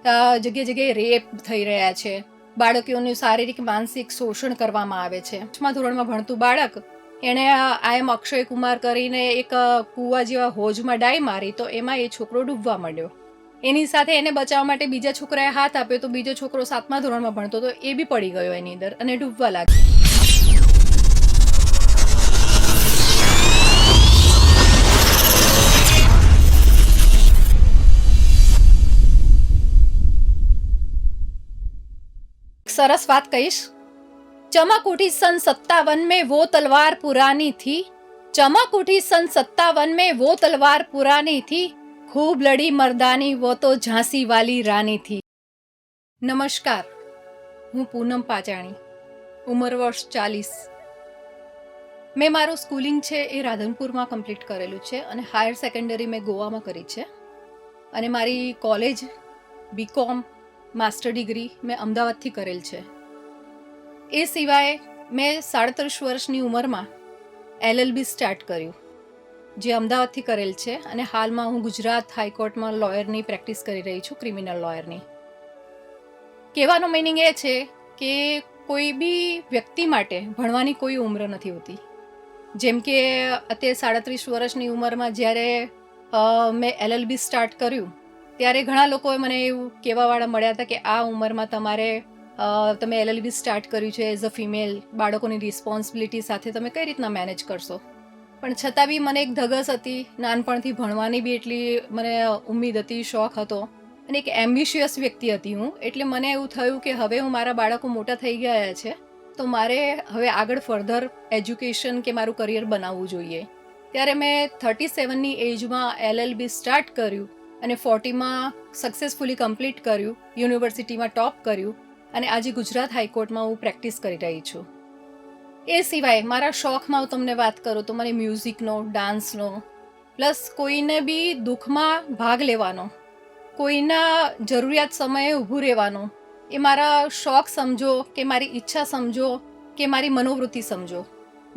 જગ્યાએ જગ્યાએ રેપ થઈ રહ્યા છે, બાળકીઓનું શારીરિક માનસિક શોષણ કરવામાં આવે છે. 8મા ધોરણમાં ભણતું બાળક એણે આઈ એમ અક્ષય કુમાર કરીને એક કૂવા જેવા હોજમાં ડાઈ મારી, તો એમાં એ છોકરો ડૂબવા માંડ્યો. એની સાથે એને બચાવવા માટે બીજા છોકરાએ હાથ આપ્યો, તો બીજો છોકરો 7મા ધોરણમાં ભણતો તો એ બી પડી ગયો એની અંદર અને ડૂબવા લાગ્યો. सरस बात कहीश. चमक उठी सन 57 में वो तलवार पुरानी थी, चमक उठी सन 57 में वो तलवार पुरानी थी, खूब लड़ी मर्दानी वो तो झांसी वाली रानी थी. नमस्कार, હું પૂનમ પાચાણી, ઉંમર વર્ષ 40. મેં મારું સ્કૂલિંગ છે એ રાધનપુરમાં કમ્પ્લીટ કરેલું છે અને હાયર સેકન્ડરી મેં ગોવામાં કરી છે. અને મારી કોલેજ બીકોમ માસ્ટર ડિગ્રી મેં અમદાવાદથી કરેલ છે. એ સિવાય મેં 37 વર્ષની ઉંમરમાં LLB સ્ટાર્ટ કર્યું, જે અમદાવાદથી કરેલ છે. અને હાલમાં હું ગુજરાત હાઈકોર્ટમાં લોયરની પ્રેક્ટિસ કરી રહી છું, ક્રિમિનલ લોયરની. કહેવાનો મિનિંગ એ છે કે કોઈ બી વ્યક્તિ માટે ભણવાની કોઈ ઉંમર નથી હોતી. જેમ કે અત્યારે 37 વર્ષની ઉંમરમાં જ્યારે મેં LLB સ્ટાર્ટ કર્યું ત્યારે ઘણા લોકોએ મને એવું કહેવાવાળા મળ્યા હતા કે આ ઉંમરમાં તમે LLB સ્ટાર્ટ કર્યું છે એઝ અ ફિમેલ, બાળકોની રિસ્પોન્સિબિલિટી સાથે તમે કઈ રીતના મેનેજ કરશો. પણ છતાં બી મને એક ધગસ હતી, નાનપણથી ભણવાની બી એટલી મને ઉમ્મીદ હતી, શોખ હતો અને એક એમ્બિશિયસ વ્યક્તિ હતી હું. એટલે મને એવું થયું કે હવે હું મારા બાળકો મોટા થઈ ગયા છે તો મારે હવે આગળ ફર્ધર એજ્યુકેશન કે મારું કરિયર બનાવવું જોઈએ. ત્યારે મેં 37ની એજમાં LLB સ્ટાર્ટ કર્યું અને 40માં સક્સેસફુલી કમ્પ્લીટ કર્યું, યુનિવર્સિટીમાં ટોપ કર્યું અને આજે ગુજરાત હાઈકોર્ટમાં હું પ્રેક્ટિસ કરી રહી છું. એ સિવાય મારા શોખમાં હું તમને વાત કરું તો મને મ્યુઝિકનો, ડાન્સનો, પ્લસ કોઈને બી દુઃખમાં ભાગ લેવાનો, કોઈના જરૂરિયાત સમયે ઊભું રહેવાનું, એ મારા શોખ સમજો કે મારી ઈચ્છા સમજો કે મારી મનોવૃત્તિ સમજો.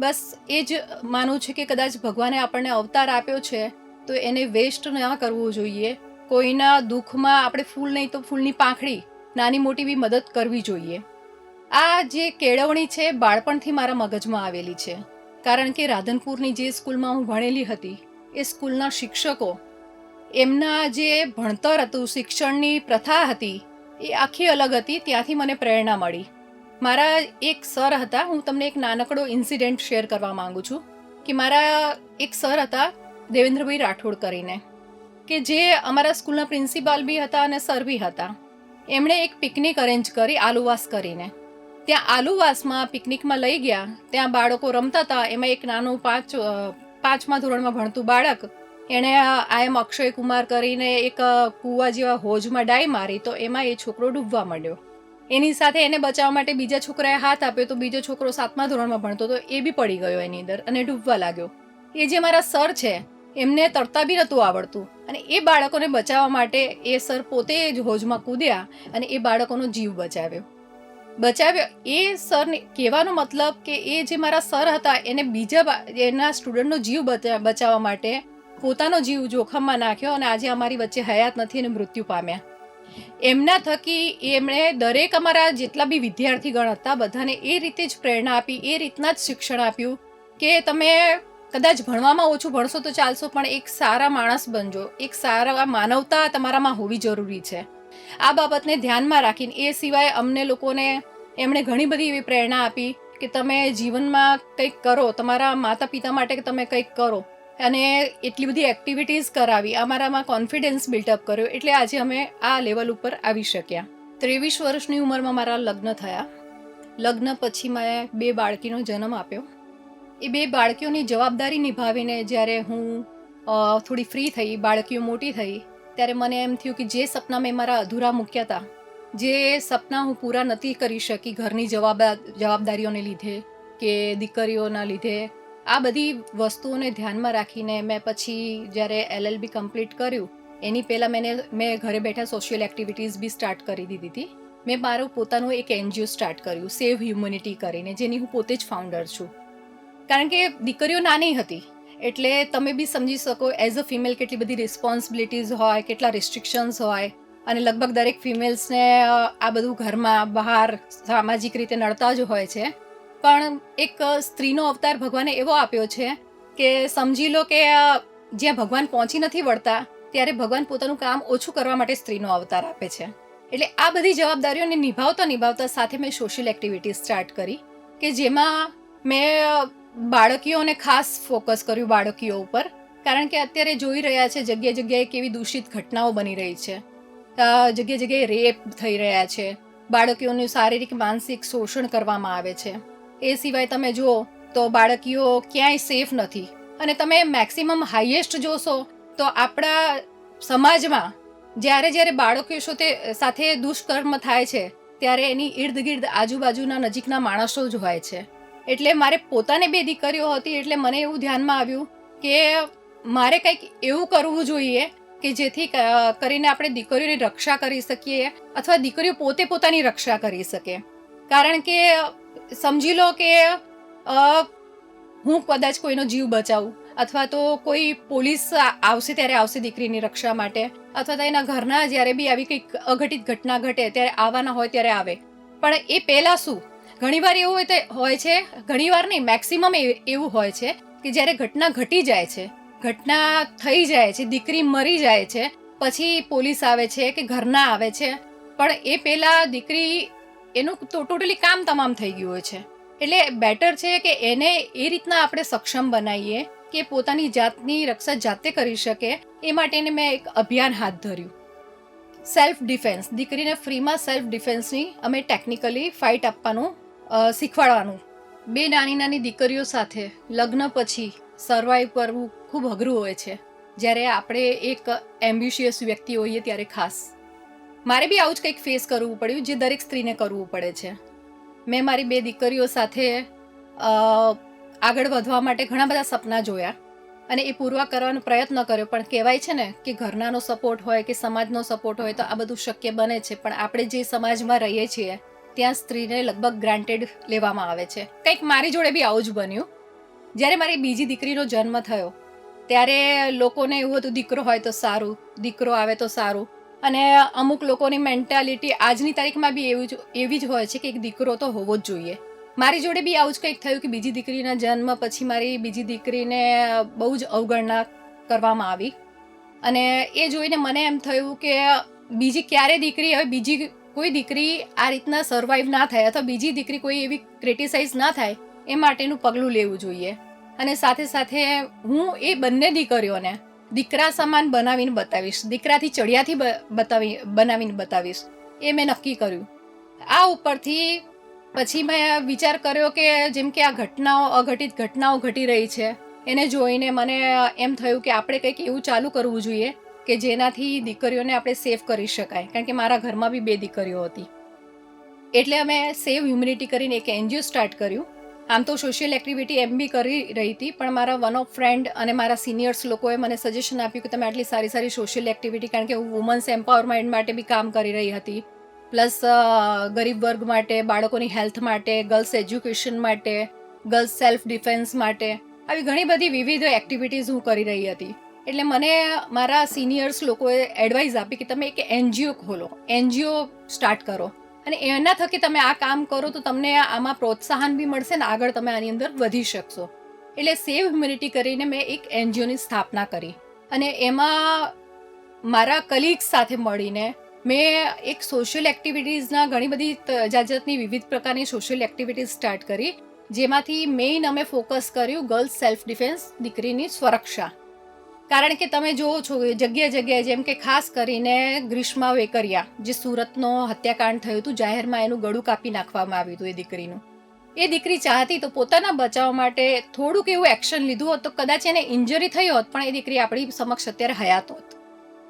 બસ એ જ માનું છે કે કદાચ ભગવાને આપણને અવતાર આપ્યો છે તો એને વેસ્ટ ન કરવું જોઈએ. કોઈના દુઃખમાં આપણે ફૂલ નહીં તો ફૂલની પાંખડી, નાની મોટી બી મદદ કરવી જોઈએ. આ જે કેળવણી છે બાળપણથી મારા મગજમાં આવેલી છે. કારણ કે રાધનપુરની જે સ્કૂલમાં હું ભણેલી હતી એ સ્કૂલના શિક્ષકો, એમના જે ભણતર હતું, શિક્ષણની પ્રથા હતી એ આખી અલગ હતી. ત્યાંથી મને પ્રેરણા મળી. મારા એક સર હતા, હું તમને એક નાનકડો ઇન્સિડન્ટ શેર કરવા માંગુ છું કે મારા એક સર હતા દેવેન્દ્રભાઈ રાઠોડ કરીને, કે જે અમારા સ્કૂલના પ્રિન્સિપાલ બી હતા અને સર બી હતા. એમણે એક પિકનિક અરેન્જ કરી આલુવાસ કરીને. ત્યાં આલુવાસમાં પિકનિકમાં લઈ ગયા, ત્યાં બાળકો રમતા હતા. એમાં એક નાનું 5મા ધોરણમાં ભણતું બાળક એણે આઈ એમ અક્ષય કુમાર કરીને એક કૂવા જેવા હોજમાં ડાઈ મારી, તો એમાં એ છોકરો ડૂબવા માંડ્યો. એની સાથે એને બચાવવા માટે બીજા છોકરાએ હાથ આપ્યો, તો બીજો છોકરો 7મા ધોરણમાં ભણતો તો એ બી પડી ગયો એની અંદર અને ડૂબવા લાગ્યો. એ જે મારા સર છે એમને તરતા બી નહોતું આવડતું અને એ બાળકોને બચાવવા માટે એ સર પોતે જ હોજમાં કૂદ્યા અને એ બાળકોનો જીવ બચાવ્યો. એ સરને કહેવાનો મતલબ કે એ જે મારા સર હતા એને એના સ્ટુડન્ટનો જીવ બચાવવા માટે પોતાનો જીવ જોખમમાં નાખ્યો અને આજે અમારી વચ્ચે હયાત નથી અને મૃત્યુ પામ્યા. એમના થકી એમણે દરેક અમારા જેટલા બી વિદ્યાર્થીગણ હતા બધાને એ રીતે જ પ્રેરણા આપી, એ રીતના જ શિક્ષણ આપ્યું કે તમે કદાચ ભણવામાં ઓછું ભણશો તો ચાલશો પણ એક સારા માણસ બનજો, એક સારા માનવતા તમારામાં હોવી જરૂરી છે. આ બાબતને ધ્યાનમાં રાખીને એ સિવાય અમને લોકોને એમણે ઘણી બધી એવી પ્રેરણા આપી કે તમે જીવનમાં કંઈક કરો, તમારા માતા પિતા માટે તમે કંઈક કરો અને એટલી બધી એક્ટિવિટીઝ કરાવી, અમારામાં કોન્ફિડન્સ બિલ્ટઅપ કર્યો. એટલે આજે અમે આ લેવલ ઉપર આવી શક્યા. 23 વર્ષની ઉંમરમાં મારા લગ્ન થયા. લગ્ન પછી મેં 2 બાળકીનો જન્મ આપ્યો. એ 2 બાળકીઓની જવાબદારી નિભાવીને જ્યારે હું થોડી ફ્રી થઈ, બાળકીઓ મોટી થઈ, ત્યારે મને એમ થયું કે જે સપના મેં મારા અધૂરા મૂક્યા હતા, જે સપના હું પૂરા નથી કરી શકી ઘરની જવાબદારીઓને લીધે કે દીકરીઓના લીધે, આ બધી વસ્તુઓને ધ્યાનમાં રાખીને મેં પછી જ્યારે LLB કમ્પ્લીટ કર્યું એની પહેલાં મેં ઘરે બેઠા સોશિયલ એક્ટિવિટીઝ બી સ્ટાર્ટ કરી દીધી હતી. મેં મારું પોતાનું એક NGO સ્ટાર્ટ કર્યું, સેવ હ્યુમનિટી કરીને, જેની હું પોતે જ ફાઉન્ડર છું. કારણ કે દીકરીઓ નાની હતી એટલે તમે બી સમજી શકો એઝ અ ફિમેલ કેટલી બધી રિસ્પોન્સિબિલિટીઝ હોય, કેટલા રિસ્ટ્રિક્શન્સ હોય અને લગભગ દરેક ફિમેલ્સને આ બધું ઘરમાં બહાર સામાજિક રીતે નડતા જ હોય છે. પણ એક સ્ત્રીનો અવતાર ભગવાને એવો આપ્યો છે કે સમજી લો કે જ્યાં ભગવાન પહોંચી નથી વળતા ત્યારે ભગવાન પોતાનું કામ ઓછું કરવા માટે સ્ત્રીનો અવતાર આપે છે. એટલે આ બધી જવાબદારીઓને નિભાવતા સાથે મેં સોશિયલ એક્ટિવિટી સ્ટાર્ટ કરી કે જેમાં મેં બાળકીઓને ખાસ ફોકસ કર્યું, બાળકીઓ ઉપર. કારણ કે અત્યારે જોઈ રહ્યા છે જગ્યાએ જગ્યાએ કેવી દૂષિત ઘટનાઓ બની રહી છે, જગ્યાએ જગ્યાએ રેપ થઈ રહ્યા છે, બાળકીઓનું શારીરિક માનસિક શોષણ કરવામાં આવે છે. એ સિવાય તમે જુઓ તો બાળકીઓ ક્યાંય સેફ નથી. અને તમે મેક્સિમમ હાઈએસ્ટ જોશો તો આપણા સમાજમાં જ્યારે બાળકીઓ સાથે દુષ્કર્મ થાય છે ત્યારે એની ઇર્દ ગિર્દ આજુબાજુના નજીકના માણસો જ હોય છે. એટલે મારે પોતાને 2 દીકરીઓ હતી એટલે મને એવું ધ્યાનમાં આવ્યું કે મારે કંઈક એવું કરવું જોઈએ કે જેથી કરીને આપણે દીકરીઓની રક્ષા કરી શકીએ અથવા દીકરીઓ પોતે પોતાની રક્ષા કરી શકે. કારણ કે સમજી લો કે હું કદાચ કોઈનો જીવ બચાવું અથવા તો કોઈ પોલીસ આવશે ત્યારે આવશે દીકરીની રક્ષા માટે, અથવા તો એના ઘરના જ્યારે બી આવી કંઈક અઘટિત ઘટના ઘટે ત્યારે આવવાના હોય ત્યારે આવે. પણ એ પહેલાં શું, ઘણીવાર એવું હોય છે, ઘણીવાર નહીં, મેક્સિમમ એવું હોય છે કે જ્યારે ઘટના ઘટી જાય છે, ઘટના થઈ જાય છે, દીકરી મરી જાય છે, પછી પોલીસ આવે છે કે ઘરના આવે છે, પણ એ પહેલાં દીકરી એનું ટોટલી કામ તમામ થઈ ગયું હોય છે. એટલે બેટર છે કે એને એ રીતના આપણે સક્ષમ બનાવીએ કે પોતાની જાતની રક્ષા જાતે કરી શકે. એ માટેને મેં એક અભિયાન હાથ ધર્યું, સેલ્ફ ડિફેન્સ. દીકરીને ફ્રીમાં સેલ્ફ ડિફેન્સની અમે ટેકનિકલી ફાઇટ આપવાનું શીખવાડવાનું. 2 નાની દીકરીઓ સાથે લગ્ન પછી સર્વાઈવ કરવું ખૂબ અઘરું હોય છે, જ્યારે આપણે એક એમ્બિશિયસ વ્યક્તિ હોઈએ ત્યારે ખાસ. મારે બી આવું જ કંઈક ફેસ કરવું પડ્યું જે દરેક સ્ત્રીને કરવું પડે છે. મેં મારી 2 દીકરીઓ સાથે આગળ વધવા માટે ઘણા બધા સપના જોયા અને એ પૂરા કરવાનો પ્રયત્ન કર્યો. પણ કહેવાય છે ને કે ઘરનાનો સપોર્ટ હોય કે સમાજનો સપોર્ટ હોય તો આ બધું શક્ય બને છે. પણ આપણે જે સમાજમાં રહીએ છીએ ત્યાં સ્ત્રીને લગભગ ગ્રાન્ટેડ લેવામાં આવે છે. કંઈક મારી જોડે બી આવું જ બન્યું. જ્યારે મારી બીજી દીકરીનો જન્મ થયો ત્યારે લોકોને એવું હતું દીકરો હોય તો સારું, દીકરો આવે તો સારું. અને અમુક લોકોની મેન્ટાલિટી આજની તારીખમાં બી એવી જ હોય છે કે એક દીકરો તો હોવો જ જોઈએ. મારી જોડે બી આવું જ કંઈક થયું કે બીજી દીકરીના જન્મ પછી મારી બીજી દીકરીને બહુ જ અવગણના કરવામાં આવી. અને એ જોઈને મને એમ થયું કે બીજી ક્યારે દીકરી, હવે બીજી કોઈ દીકરી આ રીતના સર્વાઈવ ના થાય અથવા બીજી દીકરી કોઈ એવી ક્રિટિસાઇઝ ના થાય એ માટેનું પગલું લેવું જોઈએ. અને સાથે સાથે હું એ બંને દીકરીઓને દીકરા સમાન બનાવીને બતાવીશ, દીકરાથી ચડિયાથી બનાવીને બતાવીશ, એ મેં નક્કી કર્યું. આ ઉપરથી પછી મેં વિચાર કર્યો કે જેમ કે આ અઘટિત ઘટનાઓ ઘટી રહી છે એને જોઈને મને એમ થયું કે આપણે કંઈક એવું ચાલુ કરવું જોઈએ કે જેનાથી દીકરીઓને આપણે સેફ કરી શકાય. કારણ કે મારા ઘરમાં બી 2 દીકરીઓ હતી. એટલે અમે સેવ હ્યુમેનિટી કરીને એક NGO સ્ટાર્ટ કર્યું. આમ તો સોશિયલ એક્ટિવિટી એમ બી કરી રહી હતી, પણ મારા વન ઓફ ફ્રેન્ડ અને મારા સિનિયર્સ લોકોએ મને સજેશન આપ્યું કે તમે આટલી સારી સોશિયલ એક્ટિવિટી, કારણ કે હું વુમન્સ એમ્પાવરમેન્ટ માટે બી કામ કરી રહી હતી, પ્લસ ગરીબ વર્ગ માટે, બાળકોની હેલ્થ માટે, ગર્લ્સ એજ્યુકેશન માટે, ગર્લ્સ સેલ્ફ ડિફેન્સ માટે, આવી ઘણી બધી વિવિધ એક્ટિવિટીઝ હું કરી રહી હતી. એટલે મને મારા સિનિયર્સ લોકોએ એડવાઇસ આપી કે તમે એક NGO ખોલો, NGO સ્ટાર્ટ કરો અને એના થકી તમે આ કામ કરો તો તમને આમાં પ્રોત્સાહન બી મળશે ને આગળ તમે આની અંદર વધી શકશો. એટલે સેવ હ્યુમેનિટી કરીને મેં એક NGOની સ્થાપના કરી અને એમાં મારા કલીગ્સ સાથે મળીને મેં એક સોશિયલ એક્ટિવિટીઝના ઘણી બધી જાતની વિવિધ પ્રકારની સોશિયલ એક્ટિવિટીઝ સ્ટાર્ટ કરી, જેમાંથી મેઇન અમે ફોકસ કર્યું ગર્લ્સ સેલ્ફ ડિફેન્સ, દીકરીની સુરક્ષા. કારણ કે તમે જોવો છો જગ્યાએ જેમ કે ખાસ કરીને ગ્રીષ્મા વેકરિયા, જે સુરતનો હત્યાકાંડ થયું હતું, જાહેરમાં એનું ગળું કાપી નાખવામાં આવ્યું હતું એ દીકરીનું. એ દીકરી ચાહતી તો પોતાના બચાવ માટે થોડુંક એવું એક્શન લીધું હોત તો કદાચ એને ઇન્જરી થઈ હોત, પણ એ દીકરી આપણી સમક્ષ અત્યારે હયાત હોત.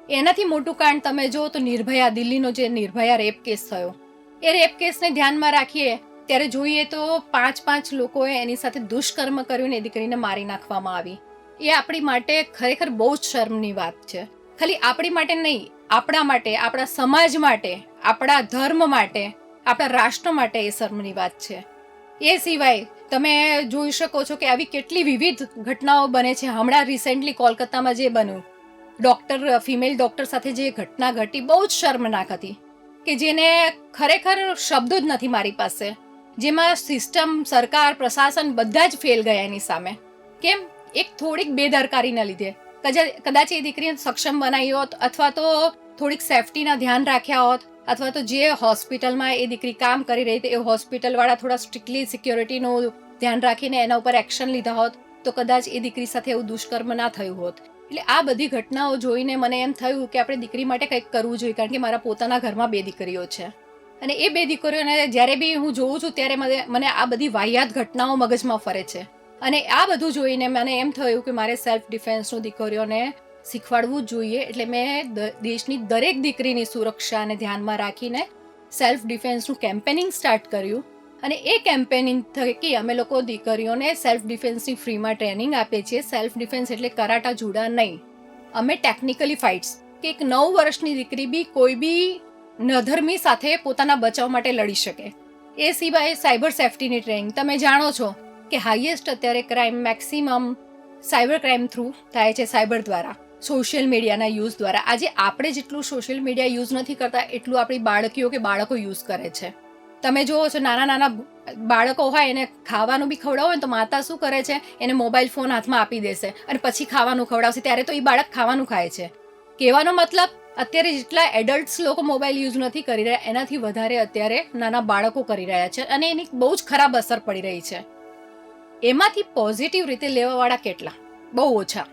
એનાથી મોટું કાંડ તમે જુઓ તો નિર્ભયા, દિલ્હીનો જે નિર્ભયા રેપ કેસ થયો, એ રેપ કેસને ધ્યાનમાં રાખીએ ત્યારે જોઈએ તો 5 લોકોએ એની સાથે દુષ્કર્મ કર્યું ને એ દીકરીને મારી નાખવામાં આવી. એ આપણી માટે ખરેખર બહુ જ શર્મની વાત છે. ખાલી આપણી માટે નહીં, આપણા માટે, આપણા સમાજ માટે, આપણા ધર્મ માટે, આપણા રાષ્ટ્ર માટે એ શર્મની વાત છે. એ સિવાય તમે જોઈ શકો છો કે આવી કેટલી વિવિધ ઘટનાઓ બને છે. હમણાં રિસેન્ટલી કોલકાતામાં જે બન્યું ફિમેલ ડૉક્ટર સાથે જે ઘટના ઘટી બહુ જ શર્મનાક હતી, કે જેને ખરેખર શબ્દો જ નથી મારી પાસે, જેમાં સિસ્ટમ, સરકાર, પ્રશાસન બધા જ ફેલ ગયા એની સામે. કેમ? એક થોડીક બેદરકારીના લીધે. કદાચ એ દીકરીને સક્ષમ બનાવી હોત, અથવા તો થોડીક સેફટીના ધ્યાન રાખ્યા હોત, અથવા તો જે હોસ્પિટલમાં એ દીકરી કામ કરી રહી હતી એ હોસ્પિટલવાળા થોડા સ્ટ્રિક્ટલી સિક્યોરિટીનું ધ્યાન રાખીને એના ઉપર એક્શન લીધા હોત, તો કદાચ એ દીકરી સાથે એવું દુષ્કર્મ ના થયું હોત. એટલે આ બધી ઘટનાઓ જોઈને મને એમ થયું કે આપણે દીકરી માટે કંઈક કરવું જોઈએ, કારણ કે મારા પોતાના ઘરમાં 2 દીકરીઓ છે, અને એ 2 દીકરીઓને જ્યારે બી હું જોઉં છું ત્યારે મને આ બધી વાહિયાત ઘટનાઓ મગજમાં ફરે છે. અને આ બધું જોઈને મને એમ થયું કે મારે સેલ્ફ ડિફેન્સનું દીકરીઓને શીખવાડવું જ જોઈએ. એટલે મેં દેશની દરેક દીકરીની સુરક્ષાને ધ્યાનમાં રાખીને સેલ્ફ ડિફેન્સનું કેમ્પેનિંગ સ્ટાર્ટ કર્યું. અને એ કેમ્પેનિંગ થકી અમે લોકો દીકરીઓને સેલ્ફ ડિફેન્સની ફ્રીમાં ટ્રેનિંગ આપીએ છીએ. સેલ્ફ ડિફેન્સ એટલે કરાટા, જુડા નહીં. અમે ટેકનિકલી ફાઇટ્સ, કે એક 9 વર્ષની દીકરી બી કોઈ બી નધર્મી સાથે પોતાના બચાવ માટે લડી શકે. એ સિવાય સાયબર સેફ્ટીની ટ્રેનિંગ. તમે જાણો છો કે હાઈએસ્ટ અત્યારે crime maximum cyber crime through થાય છે, સાયબર દ્વારા, સોશિયલ મીડિયાના યુઝ દ્વારા. આજે આપણે જેટલું સોશિયલ મીડિયા યુઝ નથી કરતા એટલું આપણી બાળકીઓ કે બાળકો યુઝ કરે છે. તમે જુઓ છો, નાના બાળકો હોય એને ખાવાનું બી ખવડાવો ને તો માતા શું કરે છે, એને મોબાઈલ ફોન હાથમાં આપી દેશે અને પછી ખાવાનું ખવડાવશે. ત્યારે તો એ બાળક ખાવાનું ખાય છે. કહેવાનો મતલબ, અત્યારે જેટલા એડલ્ટ્સ લોકો મોબાઈલ યુઝ નથી કરી રહ્યા એનાથી વધારે અત્યારે નાના બાળકો કરી રહ્યા છે, અને એની બહુ જ ખરાબ અસર પડી રહી છે. એમાંથી પોઝિટિવ રીતે લેવાવાળા કેટલા? બહુ ઓછા.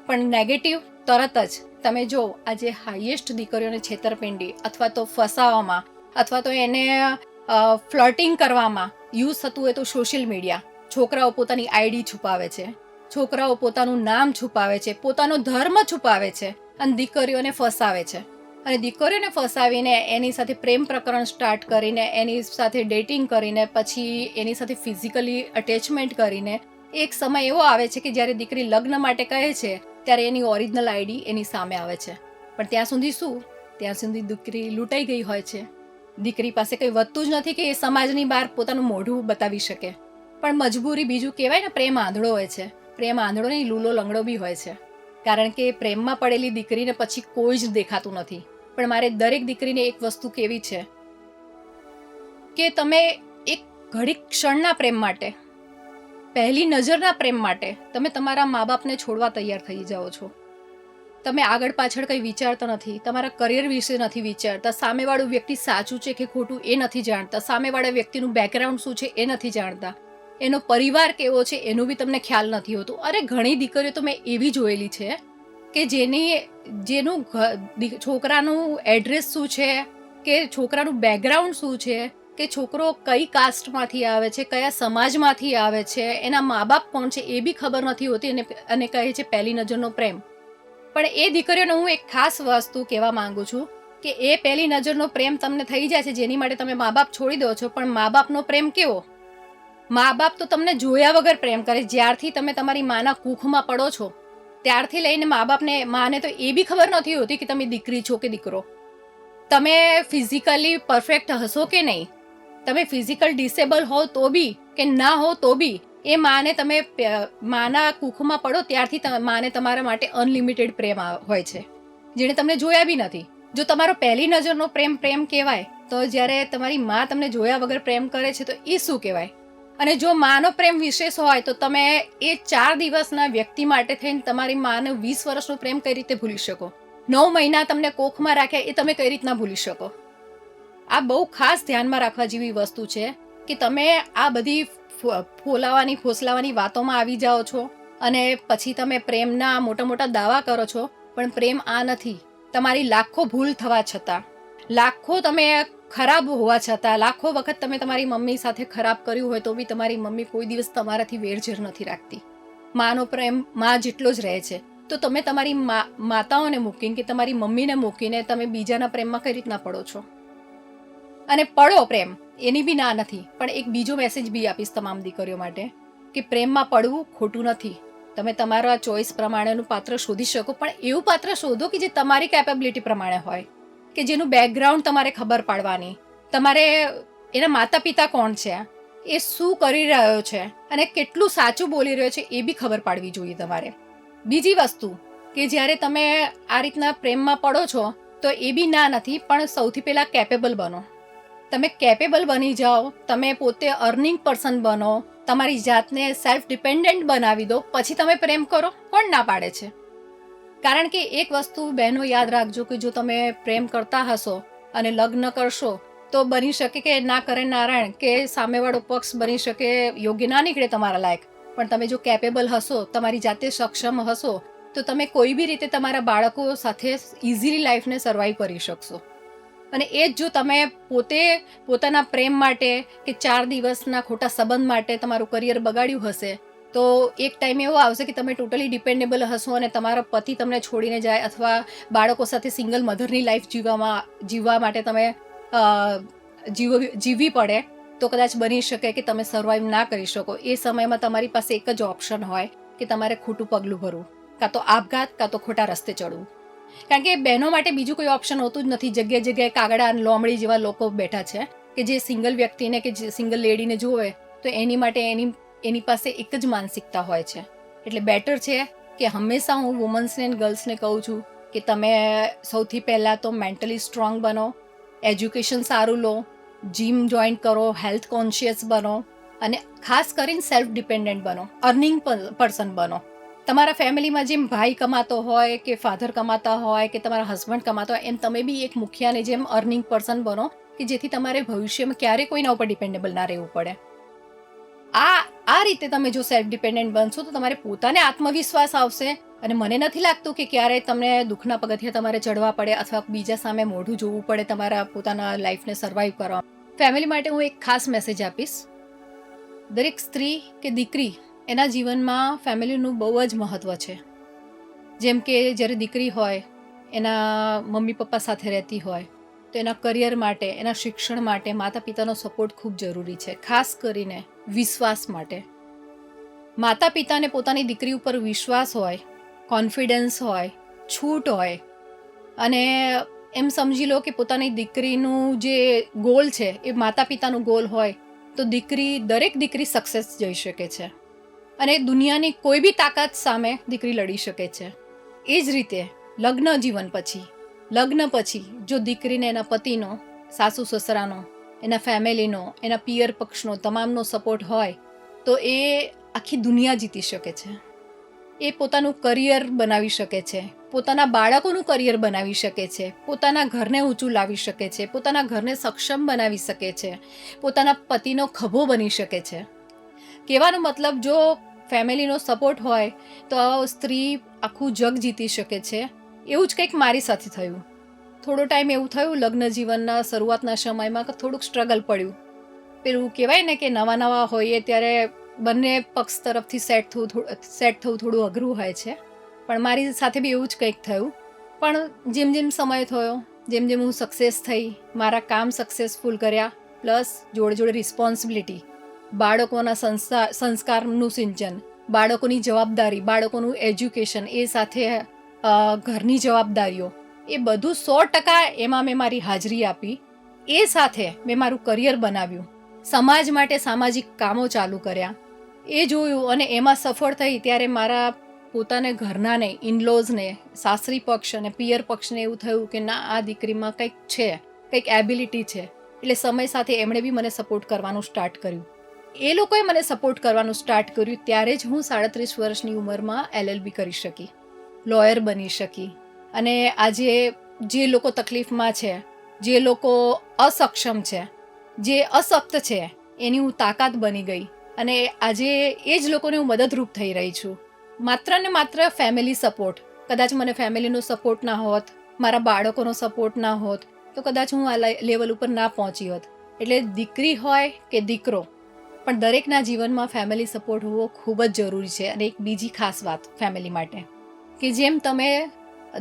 પણ નેગેટિવ તરત જ તમે જો, આજે હાઈએસ્ટ દીકરીઓને છેતરપિંડી અથવા તો ફસાવામાં અથવા તો એને ફ્લર્ટિંગ કરવામાં યુઝ થતું હોય તો સોશિયલ મીડિયા. છોકરાઓ પોતાની આઈડી છુપાવે છે, છોકરાઓ પોતાનું નામ છુપાવે છે, પોતાનો ધર્મ છુપાવે છે, અને દીકરીઓને ફસાવે છે. અને દીકરીઓને ફસાવીને એની સાથે પ્રેમ પ્રકરણ સ્ટાર્ટ કરીને, એની સાથે ડેટિંગ કરીને, પછી એની સાથે ફિઝિકલી અટેચમેન્ટ કરીને એક સમય એવો આવે છે કે જ્યારે દીકરી લગ્ન માટે કહે છે ત્યારે એની ઓરિજિનલ આઈડી એની સામે આવે છે. પણ ત્યાં સુધી શું? ત્યાં સુધી દીકરી લૂંટાઈ ગઈ હોય છે. દીકરી પાસે કંઈ વધતું જ નથી કે એ સમાજની બહાર પોતાનું મોઢું બતાવી શકે. પણ મજબૂરી, બીજું કહેવાય ને, પ્રેમ આંધળો હોય છે. પ્રેમ આંધળો નહીં, લૂલો લંગડો બી હોય છે. કારણ કે પ્રેમમાં પડેલી દીકરીને પછી કોઈ જ દેખાતું નથી. પણ મારે દરેક દીકરીને એક વસ્તુ કહેવી છે કે તમે એક ઘડીક ક્ષણના પ્રેમ માટે, પહેલી નજરના પ્રેમ માટે તમે તમારા મા બાપને છોડવા તૈયાર થઈ જાઓ છો. તમે આગળ પાછળ કંઈ વિચારતા નથી, તમારા કરિયર વિશે નથી વિચારતા, સામેવાળું વ્યક્તિ સાચું છે કે ખોટું એ નથી જાણતા, સામેવાળા વ્યક્તિનું બેકગ્રાઉન્ડ શું છે એ નથી જાણતા, એનો પરિવાર કેવો છે એનું બી તમને ખ્યાલ નથી હોતું. અરે ઘણી દીકરીઓ તો મેં એવી જોયેલી છે કે જેનું છોકરાનું એડ્રેસ શું છે, કે છોકરાનું બેકગ્રાઉન્ડ શું છે, કે છોકરો કઈ કાસ્ટમાંથી આવે છે, કયા સમાજમાંથી આવે છે, એના મા બાપ કોણ છે એ બી ખબર નથી હોતી, અને કહે છે પહેલી નજરનો પ્રેમ. પણ એ દીકરીઓને હું એક ખાસ વસ્તુ કહેવા માંગુ છું કે એ પહેલી નજરનો પ્રેમ તમને થઈ જાય છે જેની માટે તમે મા બાપ છોડી દો છો. પણ મા બાપનો પ્રેમ કેવો? મા બાપ તો તમને જોયા વગર પ્રેમ કરે. જ્યારથી તમે તમારી માના કુખમાં પડો છો ત્યારથી લઈને માને તો એ બી ખબર નથી હોતી કે તમે દીકરી છો કે દીકરો. તમે ફિઝિકલી પરફેક્ટ હશો કે નહીં, તમે ફિઝિકલ ડિસેબલ હો તો બી કે ના હો તો બી, એ માને તમે માના કુખમાં પડો ત્યારથી માને તમારા માટે અનલિમિટેડ પ્રેમ હોય છે, જેણે તમને જોયા બી નથી. જો તમારો પહેલી નજરનો પ્રેમ કહેવાય તો જ્યારે તમારી મા તમને જોયા વગર પ્રેમ કરે છે તો એ શું કહેવાય? અને જો માનો પ્રેમ વિશેષ હોય તો તમે એ 4 દિવસના વ્યક્તિ માટે થઈને તમારી માને 20 વર્ષનો પ્રેમ કઈ રીતે ભૂલી શકો? 9 મહિના તમને કોખમાં રાખ્યા એ તમે કઈ રીતના ભૂલી શકો? આ બહુ ખાસ ધ્યાનમાં રાખવા જેવી વસ્તુ છે કે તમે આ બધી ફોસલાવાની વાતોમાં આવી જાઓ છો અને પછી તમે પ્રેમના મોટા મોટા દાવા કરો છો. પણ પ્રેમ આ નથી. તમારી લાખો ભૂલ થવા છતાં, લાખો તમે ખરાબ હોવા છતાં, લાખો વખત તમે તમારી મમ્મી સાથે ખરાબ કર્યું હોય તો બી તમારી મમ્મી કોઈ દિવસ તમારાથી વેરઝેર નથી રાખતી. માનો પ્રેમ માં જેટલો જ રહે છે. તો તમે તમારી માતાઓને મૂકીને કે તમારી મમ્મીને મૂકીને તમે બીજાના પ્રેમમાં કઈ રીતના પડો છો? અને પડો પ્રેમ, એની બી ના નથી. પણ એક બીજો મેસેજ બી આપીશ તમામ દીકરીઓ માટે કે પ્રેમમાં પડવું ખોટું નથી. તમે તમારા ચોઈસ પ્રમાણેનું પાત્ર શોધી શકો, પણ એવું પાત્ર શોધો કે જે તમારી કેપેબિલિટી પ્રમાણે હોય, કે જેનું બેકગ્રાઉન્ડ તમારે ખબર પાડવાની, તમારે એના માતા પિતા કોણ છે, એ શું કરી રહ્યો છે અને કેટલું સાચું બોલી રહ્યો છે એ બી ખબર પાડવી જોઈએ તમારે. બીજી વસ્તુ કે જ્યારે તમે આ રીતના પ્રેમમાં પડો છો તો એ બી ના નથી, પણ સૌથી પહેલાં કેપેબલ બનો. તમે કેપેબલ બની જાઓ, તમે પોતે અર્નિંગ પર્સન બનો, તમારી જાતને સેલ્ફ ડિપેન્ડન્ટ બનાવી દો, પછી તમે પ્રેમ કરો. કોણ ના પાડે છે? કારણ કે એક વસ્તુ બહેનો યાદ રાખજો કે જો તમે પ્રેમ કરતા હશો અને લગ્ન કરશો તો બની શકે કે ના કરે નારાયણ, કે સામેવાળો પક્ષ બની શકે યોગ્ય ના નીકળે તમારા લાયક. પણ તમે જો કેપેબલ હશો, તમારી જાતે સક્ષમ હશો, તો તમે કોઈ બી રીતે તમારા બાળકો સાથે ઇઝીલી લાઈફને સર્વાઈવ કરી શકશો. અને એ જ જો તમે પોતાના પ્રેમ માટે કે 4 દિવસના ખોટા સંબંધ માટે તમારું કરિયર બગાડ્યું હશે, તો એક ટાઈમ એવો આવશે કે તમે ટોટલી ડિપેન્ડેબલ હશો અને તમારો પતિ તમને છોડીને જાય અથવા બાળકો સાથે સિંગલ મધરની લાઈફ જીવવા માટે તમે જીવવી પડે, તો કદાચ બની શકે કે તમે સર્વાઈવ ના કરી શકો. એ સમયમાં તમારી પાસે એક જ ઓપ્શન હોય કે તમારે ખોટું પગલું ભરવું, કાં તો આપઘાત, કાં તો ખોટા રસ્તે ચડવું. કારણ કે બહેનો માટે બીજું કોઈ ઓપ્શન હોતું જ નથી. જગ્યાએ જગ્યાએ કાગડા અને લોમડી જેવા લોકો બેઠા છે કે જે સિંગલ વ્યક્તિને કે જે સિંગલ લેડીને જોવે તો એની માટે એની પાસે એક જ માનસિકતા હોય છે. એટલે બેટર છે કે હંમેશા હું વુમન્સને અને ગર્લ્સને કહું છું કે તમે સૌથી પહેલાં તો મેન્ટલી સ્ટ્રોંગ બનો, એજ્યુકેશન સારું લો, જીમ જોઈન કરો, હેલ્થ કોન્શિયસ બનો અને ખાસ કરીને સેલ્ફ ડિપેન્ડન્ટ બનો, અર્નિંગ પર્સન બનો. તમારા ફેમિલીમાં જેમ ભાઈ કમાતો હોય કે ફાધર કમાતા હોય કે તમારા હસબન્ડ કમાતા હોય, એમ તમે બી એક મુખિયાની જેમ અર્નિંગ પર્સન બનો કે જેથી તમારે ભવિષ્યમાં ક્યારેય કોઈના ઉપર ડિપેન્ડેબલ ના રહેવું પડે. આ રીતે તમે જો સેલ્ફ ડિપેન્ડન્ટ બનશો તો તમારે પોતાને આત્મવિશ્વાસ આવશે અને મને નથી લાગતું કે ક્યારેય તમને દુઃખના પગથિયા તમારે ચડવા પડે અથવા બીજા સામે મોઢું જોવું પડે તમારા પોતાના લાઈફને સર્વાઈવ કરવા. ફેમિલી માટે હું એક ખાસ મેસેજ આપીશ. દરેક સ્ત્રી કે દીકરી એના જીવનમાં ફેમિલીનું બહુ જ મહત્ત્વ છે. જેમ કે જ્યારે દીકરી હોય એના મમ્મી પપ્પા સાથે રહેતી હોય તો એના કરિયર માટે, એના શિક્ષણ માટે માતા પિતાનો સપોર્ટ ખૂબ જરૂરી છે. ખાસ કરીને વિશ્વાસ માટે. માતા પિતાને પોતાની દીકરી ઉપર વિશ્વાસ હોય, કોન્ફિડન્સ હોય, છૂટ હોય અને એમ સમજી લો કે પોતાની દીકરીનું જે ગોલ છે એ માતા પિતાનું ગોલ હોય તો દરેક દીકરી સક્સેસ જઈ શકે છે અને દુનિયાની કોઈ બી તાકાત સામે દીકરી લડી શકે છે. એ જ રીતે લગ્ન પછી જો દીકરીને એના પતિનો, સાસુ સસરાનો, એના ફેમિલીનો, એના પિયર પક્ષનો તમામનો સપોર્ટ હોય તો એ આખી દુનિયા જીતી શકે છે. એ પોતાનું કરિયર બનાવી શકે છે, પોતાના બાળકોનું કરિયર બનાવી શકે છે, પોતાના ઘરને ઊંચું લાવી શકે છે, પોતાના ઘરને સક્ષમ બનાવી શકે છે, પોતાના પતિનો ખભો બની શકે છે. કહેવાનો મતલબ જો ફેમિલીનો સપોર્ટ હોય તો સ્ત્રી આખું જગ જીતી શકે છે. એવું જ કંઈક મારી સાથે થયું. થોડો ટાઈમ એવું થયું લગ્ન જીવનના શરૂઆતના સમયમાં કે થોડુંક સ્ટ્રગલ પડ્યું. પેલું કહેવાય ને કે નવા હોઈએ ત્યારે બંને પક્ષ તરફથી સેટ થવું થોડું અઘરું હોય છે. પણ મારી સાથે બી એવું જ કંઈક થયું. પણ જેમ જેમ સમય થયો, જેમ જેમ હું સક્સેસ થઈ, મારા કામ સક્સેસફુલ કર્યા, પ્લસ જોડે રિસ્પોન્સિબિલિટી, બાળકોના સંસ્કારનું સિંચન, બાળકોની જવાબદારી, બાળકોનું એજ્યુકેશન, એ સાથે ઘરની જવાબદારીઓ, એ બધું 100% એમાં મેં મારી હાજરી આપી. એ સાથે મેં મારું કરિયર બનાવ્યું, સમાજ માટે સામાજિક કામો ચાલુ કર્યા, એ જોયું અને એમાં સફળ થઈ. ત્યારે મારા પોતાને ઘરનાને, ઇનલોઝને, સાસરી પક્ષ અને પિયર પક્ષને એવું થયું કે ના, આ દીકરીમાં કંઈક છે, કંઈક એબિલિટી છે. એટલે સમય સાથે એમણે બી મને સપોર્ટ કરવાનું સ્ટાર્ટ કર્યું. એ લોકોએ મને સપોર્ટ કરવાનું સ્ટાર્ટ કર્યું. ત્યારે જ હું 37 વર્ષની ઉંમરમાં LLB કરી શકી, લોયર બની શકી. અને આજે જે લોકો તકલીફમાં છે, જે લોકો અસક્ષમ છે, જે અશક્ત છે, એની હું તાકાત બની ગઈ અને આજે એ જ લોકોને હું મદદરૂપ થઈ રહી છું. માત્ર ને માત્ર ફેમિલી સપોર્ટ. કદાચ મને ફેમિલીનો સપોર્ટ ના હોત, મારા બાળકોનો સપોર્ટ ના હોત તો કદાચ હું આ લેવલ ઉપર ના પહોંચી હોત. એટલે દીકરી હોય કે દીકરો, પણ દરેકના જીવનમાં ફેમિલી સપોર્ટ હોવો ખૂબ જ જરૂરી છે. અને એક બીજી ખાસ વાત ફેમિલી માટે કે જેમ તમે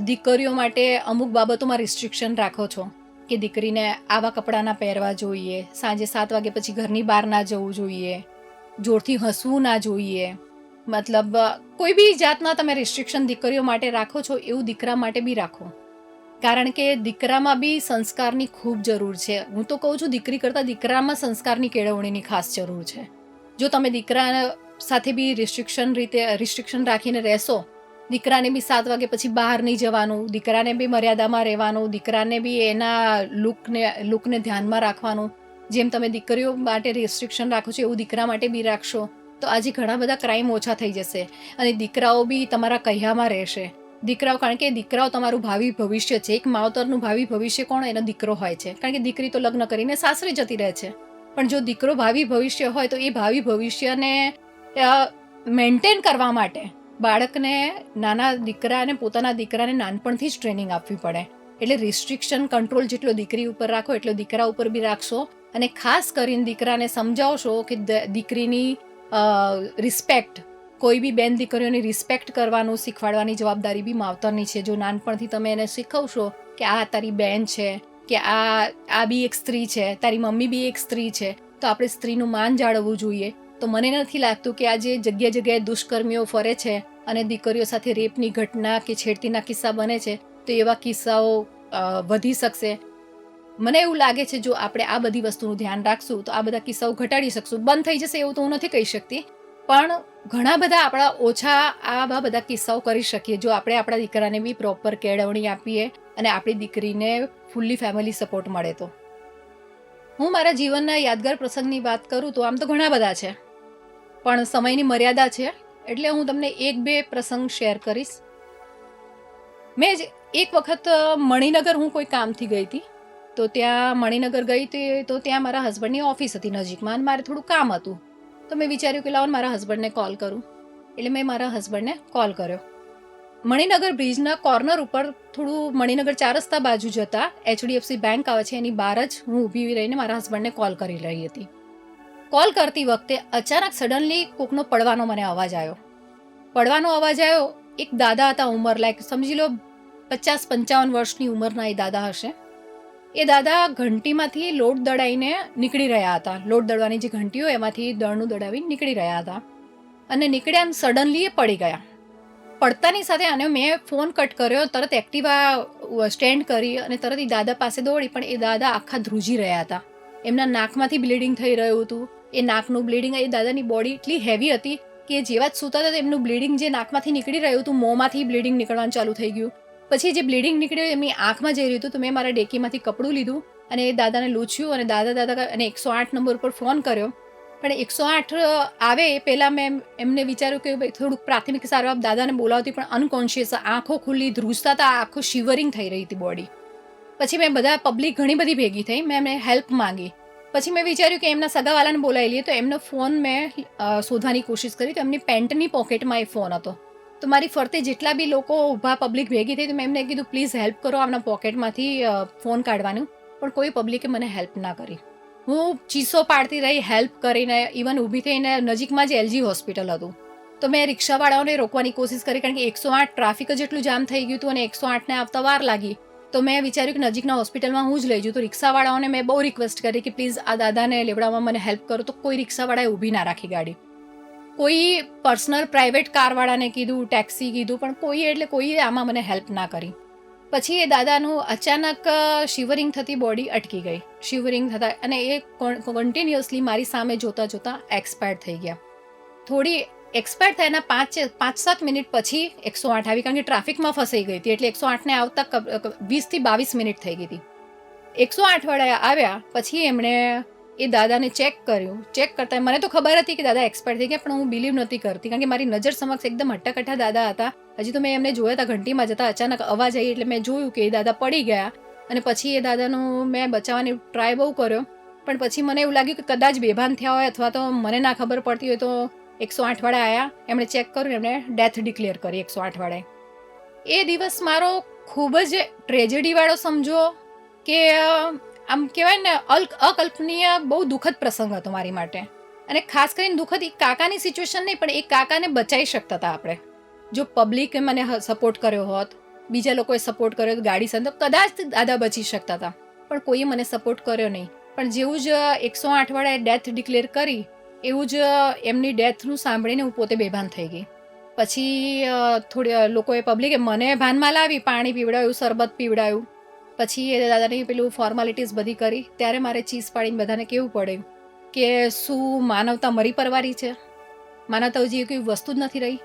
દીકરીઓ માટે અમુક બાબતોમાં રિસ્ટ્રિક્શન રાખો છો કે દીકરીને આવા કપડાં ના પહેરવા જોઈએ, સાંજે 7 વાગે પછી ઘરની બહાર ના જવું જોઈએ, જોરથી હસવું ના જોઈએ, મતલબ કોઈ બી જાતના તમે રિસ્ટ્રિક્શન દીકરીઓ માટે રાખો છો એવું દીકરા માટે બી રાખો. કારણ કે દીકરામાં બી સંસ્કારની ખૂબ જરૂર છે. હું તો કહું છું દીકરી કરતાં દીકરામાં સંસ્કારની કેળવણીની ખાસ જરૂર છે. જો તમે દીકરા સાથે બી રિસ્ટ્રિક્શન રાખીને રહેશો દીકરાને બી 7 વાગે પછી બહાર નહીં જવાનું, દીકરાને બી મર્યાદામાં રહેવાનું, દીકરાને બી એના લુકને ધ્યાનમાં રાખવાનું. જેમ તમે દીકરીઓ માટે રિસ્ટ્રિક્શન રાખો છો એવું દીકરા માટે બી રાખશો તો આજે ઘણા બધા ક્રાઇમ ઓછા થઈ જશે. અને દીકરાઓ બી તમારા કહ્યામાં રહેશે. દીકરાઓ, કારણ કે દીકરાઓ તમારું ભાવિ ભવિષ્ય છે. એક માવતરનું ભાવિ ભવિષ્ય કોણ? એનો દીકરો હોય છે. કારણ કે દીકરી તો લગ્ન કરીને સાસરે જતી રહે છે, પણ જો દીકરો ભાવિ ભવિષ્ય હોય તો એ ભાવિ ભવિષ્યને મેન્ટેન કરવા માટે બાળકને, નાના દીકરાને, પોતાના દીકરાને નાનપણથી જ ટ્રેનિંગ આપવી પડે. એટલે રિસ્ટ્રિક્શન કંટ્રોલ જેટલો દીકરી ઉપર રાખો એટલો દીકરા ઉપર બી રાખશો. અને ખાસ કરીને દીકરાને સમજાવશો કે દીકરીની રિસ્પેક્ટ, કોઈ બી બેન દીકરીઓની રિસ્પેક્ટ કરવાનું શીખવાડવાની જવાબદારી બી માવતરની છે. જો નાનપણથી તમે એને શીખવશો કે આ તારી બેન છે, કે આ બી એક સ્ત્રી છે, તારી મમ્મી બી એક સ્ત્રી છે, તો આપણે સ્ત્રીનું માન જાળવવું જોઈએ. તો મને નથી લાગતું કે આજે જગ્યાએ જગ્યાએ દુષ્કર્મીઓ ફરે છે અને દીકરીઓ સાથે રેપની ઘટના કે છેડતીના કિસ્સા બને છે, તો એવા કિસ્સાઓ વધી શકશે. મને એવું લાગે છે જો આપણે આ બધી વસ્તુનું ધ્યાન રાખશું તો આ બધા કિસ્સાઓ ઘટાડી શકશું. બંધ થઈ જશે એવું તો હું નથી કહી શકતી, પણ ઘણા બધા આપણા ઓછા આવા બધા કિસ્સાઓ કરી શકીએ જો આપણે આપણા દીકરાને બી પ્રોપર કેળવણી આપીએ અને આપણી દીકરીને ફૂલ્લી ફેમિલી સપોર્ટ મળે. તો હું મારા જીવનના યાદગાર પ્રસંગની વાત કરું તો આમ તો ઘણા બધા છે, પણ સમયની મર્યાદા છે એટલે હું તમને 1-2 પ્રસંગ શેર કરીશ. મેં જ એક વખત મણિનગર હું કોઈ કામથી ગઈ હતી, તો ત્યાં મણિનગર ગઈ હતી તો ત્યાં મારા હસબન્ડની ઓફિસ હતી નજીકમાં અને મારે થોડું કામ હતું. તો મેં વિચાર્યું કે લાવો મારા હસબન્ડને કોલ કરું. એટલે મેં મારા હસબન્ડને કોલ કર્યો. મણિનગર બ્રિજના કોર્નર ઉપર થોડું મણિનગર 4 રસ્તા બાજુ જતા HDFC બેંક આવે છે એની બહાર જ હું ઊભી રહીને મારા હસબન્ડને કોલ કરી રહી હતી. કોલ કરતી વખતે અચાનક સડનલી કોકનો પડવાનો મને અવાજ આવ્યો. પડવાનો અવાજ આવ્યો. એક દાદા હતા, ઉંમર લાયક સમજી લો 50-55 વર્ષની ઉંમરના એ દાદા હશે. એ દાદા ઘંટીમાંથી લોટ દળાઈને નીકળી રહ્યા હતા. લોટ દળવાની જે ઘંટી હોય એમાંથી દળનું દળાવીને નીકળી રહ્યા હતા અને નીકળ્યા સડનલી એ પડી ગયા. પડતાની સાથે અને મેં ફોન કટ કર્યો, તરત એક્ટિવા સ્ટેન્ડ કરી અને તરત એ દાદા પાસે દોડી, પણ એ દાદા આખા ધ્રુજી રહ્યા હતા. એમના નાકમાંથી બ્લીડિંગ થઈ રહ્યું હતું. એ નાકનું બ્લીડિંગ, એ દાદાની બોડી એટલી હેવી હતી કે જેવા જ સૂતા હતા એમનું બ્લીડિંગ જે નાકમાંથી નીકળી રહ્યું હતું, મોંમાંથી બ્લીડિંગ નીકળવાનું ચાલુ થઈ ગયું. પછી જે બ્લીડિંગ નીકળ્યું એમની આંખમાં જઈ રહ્યું હતું, તો મેં મારા ડેકીમાંથી કપડું લીધું અને એ દાદાને લૂછ્યું અને દાદા અને 108 નંબર પર ફોન કર્યો. પણ 108 આવે એ પહેલાં મેં એમને વિચાર્યું કે ભાઈ થોડુંક પ્રાથમિક સારવાર દાદાને બોલાવતી, પણ અનકોન્શિયસ, આંખો ખુલ્લી ધ્રુજતા હતા, આંખો શિવરિંગ થઈ રહી હતી બોડી. પછી મેં બધા પબ્લિક ઘણી બધી ભેગી થઈ, મેં એમને હેલ્પ માંગી. પછી મેં વિચાર્યું કે એમના સગાવાલાને બોલાવી લઈએ, તો એમનો ફોન મેં શોધવાની કોશિશ કરી, તો એમની પેન્ટની પોકેટમાં એ ફોન હતો. તો મારી ફરતે જેટલા બી લોકો ઊભા પબ્લિક ભેગી થઈ તો મેં એમને કીધું પ્લીઝ હેલ્પ કરો આમના પોકેટમાંથી ફોન કાઢવાનું, પણ કોઈ પબ્લિકે મને હેલ્પ ના કરી. હું ચીસો પાડતી રહી, હેલ્પ કરીને, ઇવન ઊભી થઈને નજીકમાં જ LG હોસ્પિટલ હતું તો મેં રિક્ષાવાળાઓને રોકવાની કોશિશ કરી, કારણ કે 108 ટ્રાફિક જ એટલું જામ થઈ ગયું હતું અને 108ને આવતા વાર લાગી. તો મેં વિચાર્યું કે નજીકના હોસ્પિટલમાં હું જ લઈ જઉં. તો રિક્ષાવાળાઓને મેં બહુ રિક્વેસ્ટ કરી કે પ્લીઝ આ દાદાને લેવડાવવામાં મને હેલ્પ કરો, તો કોઈ રિક્ષાવાળાએ ઊભી ના રાખી ગાડી. કોઈ પર્સનલ પ્રાઇવેટ કારવાળાને કીધું, ટેક્સી કીધું, પણ કોઈએ આમાં મને હેલ્પ ના કરી. પછી એ દાદાનું અચાનક શિવરિંગ થતી બોડી અટકી ગઈ. શિવરિંગ થતા અને એ કન્ટિન્યુઅસલી મારી સામે જોતા જોતા એક્સપાયર થઈ ગયા. થોડી એક્સપાયર થયાના 5-7 મિનિટ પછી 108 આવી, કારણ કે ટ્રાફિકમાં ફસાઈ ગઈ હતી એટલે 108ને આવતા 20-22 મિનિટ થઈ ગઈ હતી. 108 વાળા આવ્યા પછી એમણે એ દાદાને ચેક કર્યું. ચેક કરતા મને તો ખબર હતી કે દાદા એક્સપાયર થઈ ગયા, પણ હું બિલીવ નહોતી કરતી, કારણ કે મારી નજર સમક્ષ એકદમ હટ્ટાકટ્ટા દાદા હતા. હજી તો મેં એમને જોયા હતા ઘંટીમાં જતા, અચાનક અવાજ આવી એટલે મેં જોયું કે એ દાદા પડી ગયા. અને પછી એ દાદાનું મેં બચાવવાની ટ્રાય બહુ કર્યો, પણ પછી મને એવું લાગ્યું કે કદાચ બેભાન થયા હોય અથવા તો મને ના ખબર પડતી હોય. તો 108 વાળા આવ્યા, એમણે ચેક કર્યું, એમણે ડેથ ડિક્લેર કરી 108 વાળાએ. એ દિવસ મારો ખૂબ જ ટ્રેજેડીવાળો સમજો કે આમ કહેવાય ને અકલ્પનીય બહુ દુઃખદ પ્રસંગ હતો મારી માટે. અને ખાસ કરીને દુઃખદ એ કાકાની સિચ્યુએશન નહીં, પણ એ કાકાને બચાવી શકતા હતા આપણે. જો પબ્લિકે મને સપોર્ટ કર્યો હોત, બીજા લોકોએ સપોર્ટ કર્યો તો ગાડી સાથે કદાચ દાદા બચી શકતા હતા, પણ કોઈએ મને સપોર્ટ કર્યો નહીં. પણ જેવું જ 108 વાળાએ ડેથ ડિક્લેર કરી એવું જ એમની ડેથનું સાંભળીને હું પોતે બેભાન થઈ ગઈ. પછી થોડી લોકોએ પબ્લિકે મને ભાનમાં લાવી, પાણી પીવડાવ્યું, શરબત પીવડાવ્યું. પછી એ દાદાની પેલું ફોર્માલિટીઝ બધી કરી. ત્યારે મારે ચીઝ પાડીને બધાને કહેવું પડ્યું કે શું માનવતા મરી પરવારી છે? માનવતા જેવી કોઈ વસ્તુ જ નથી રહી.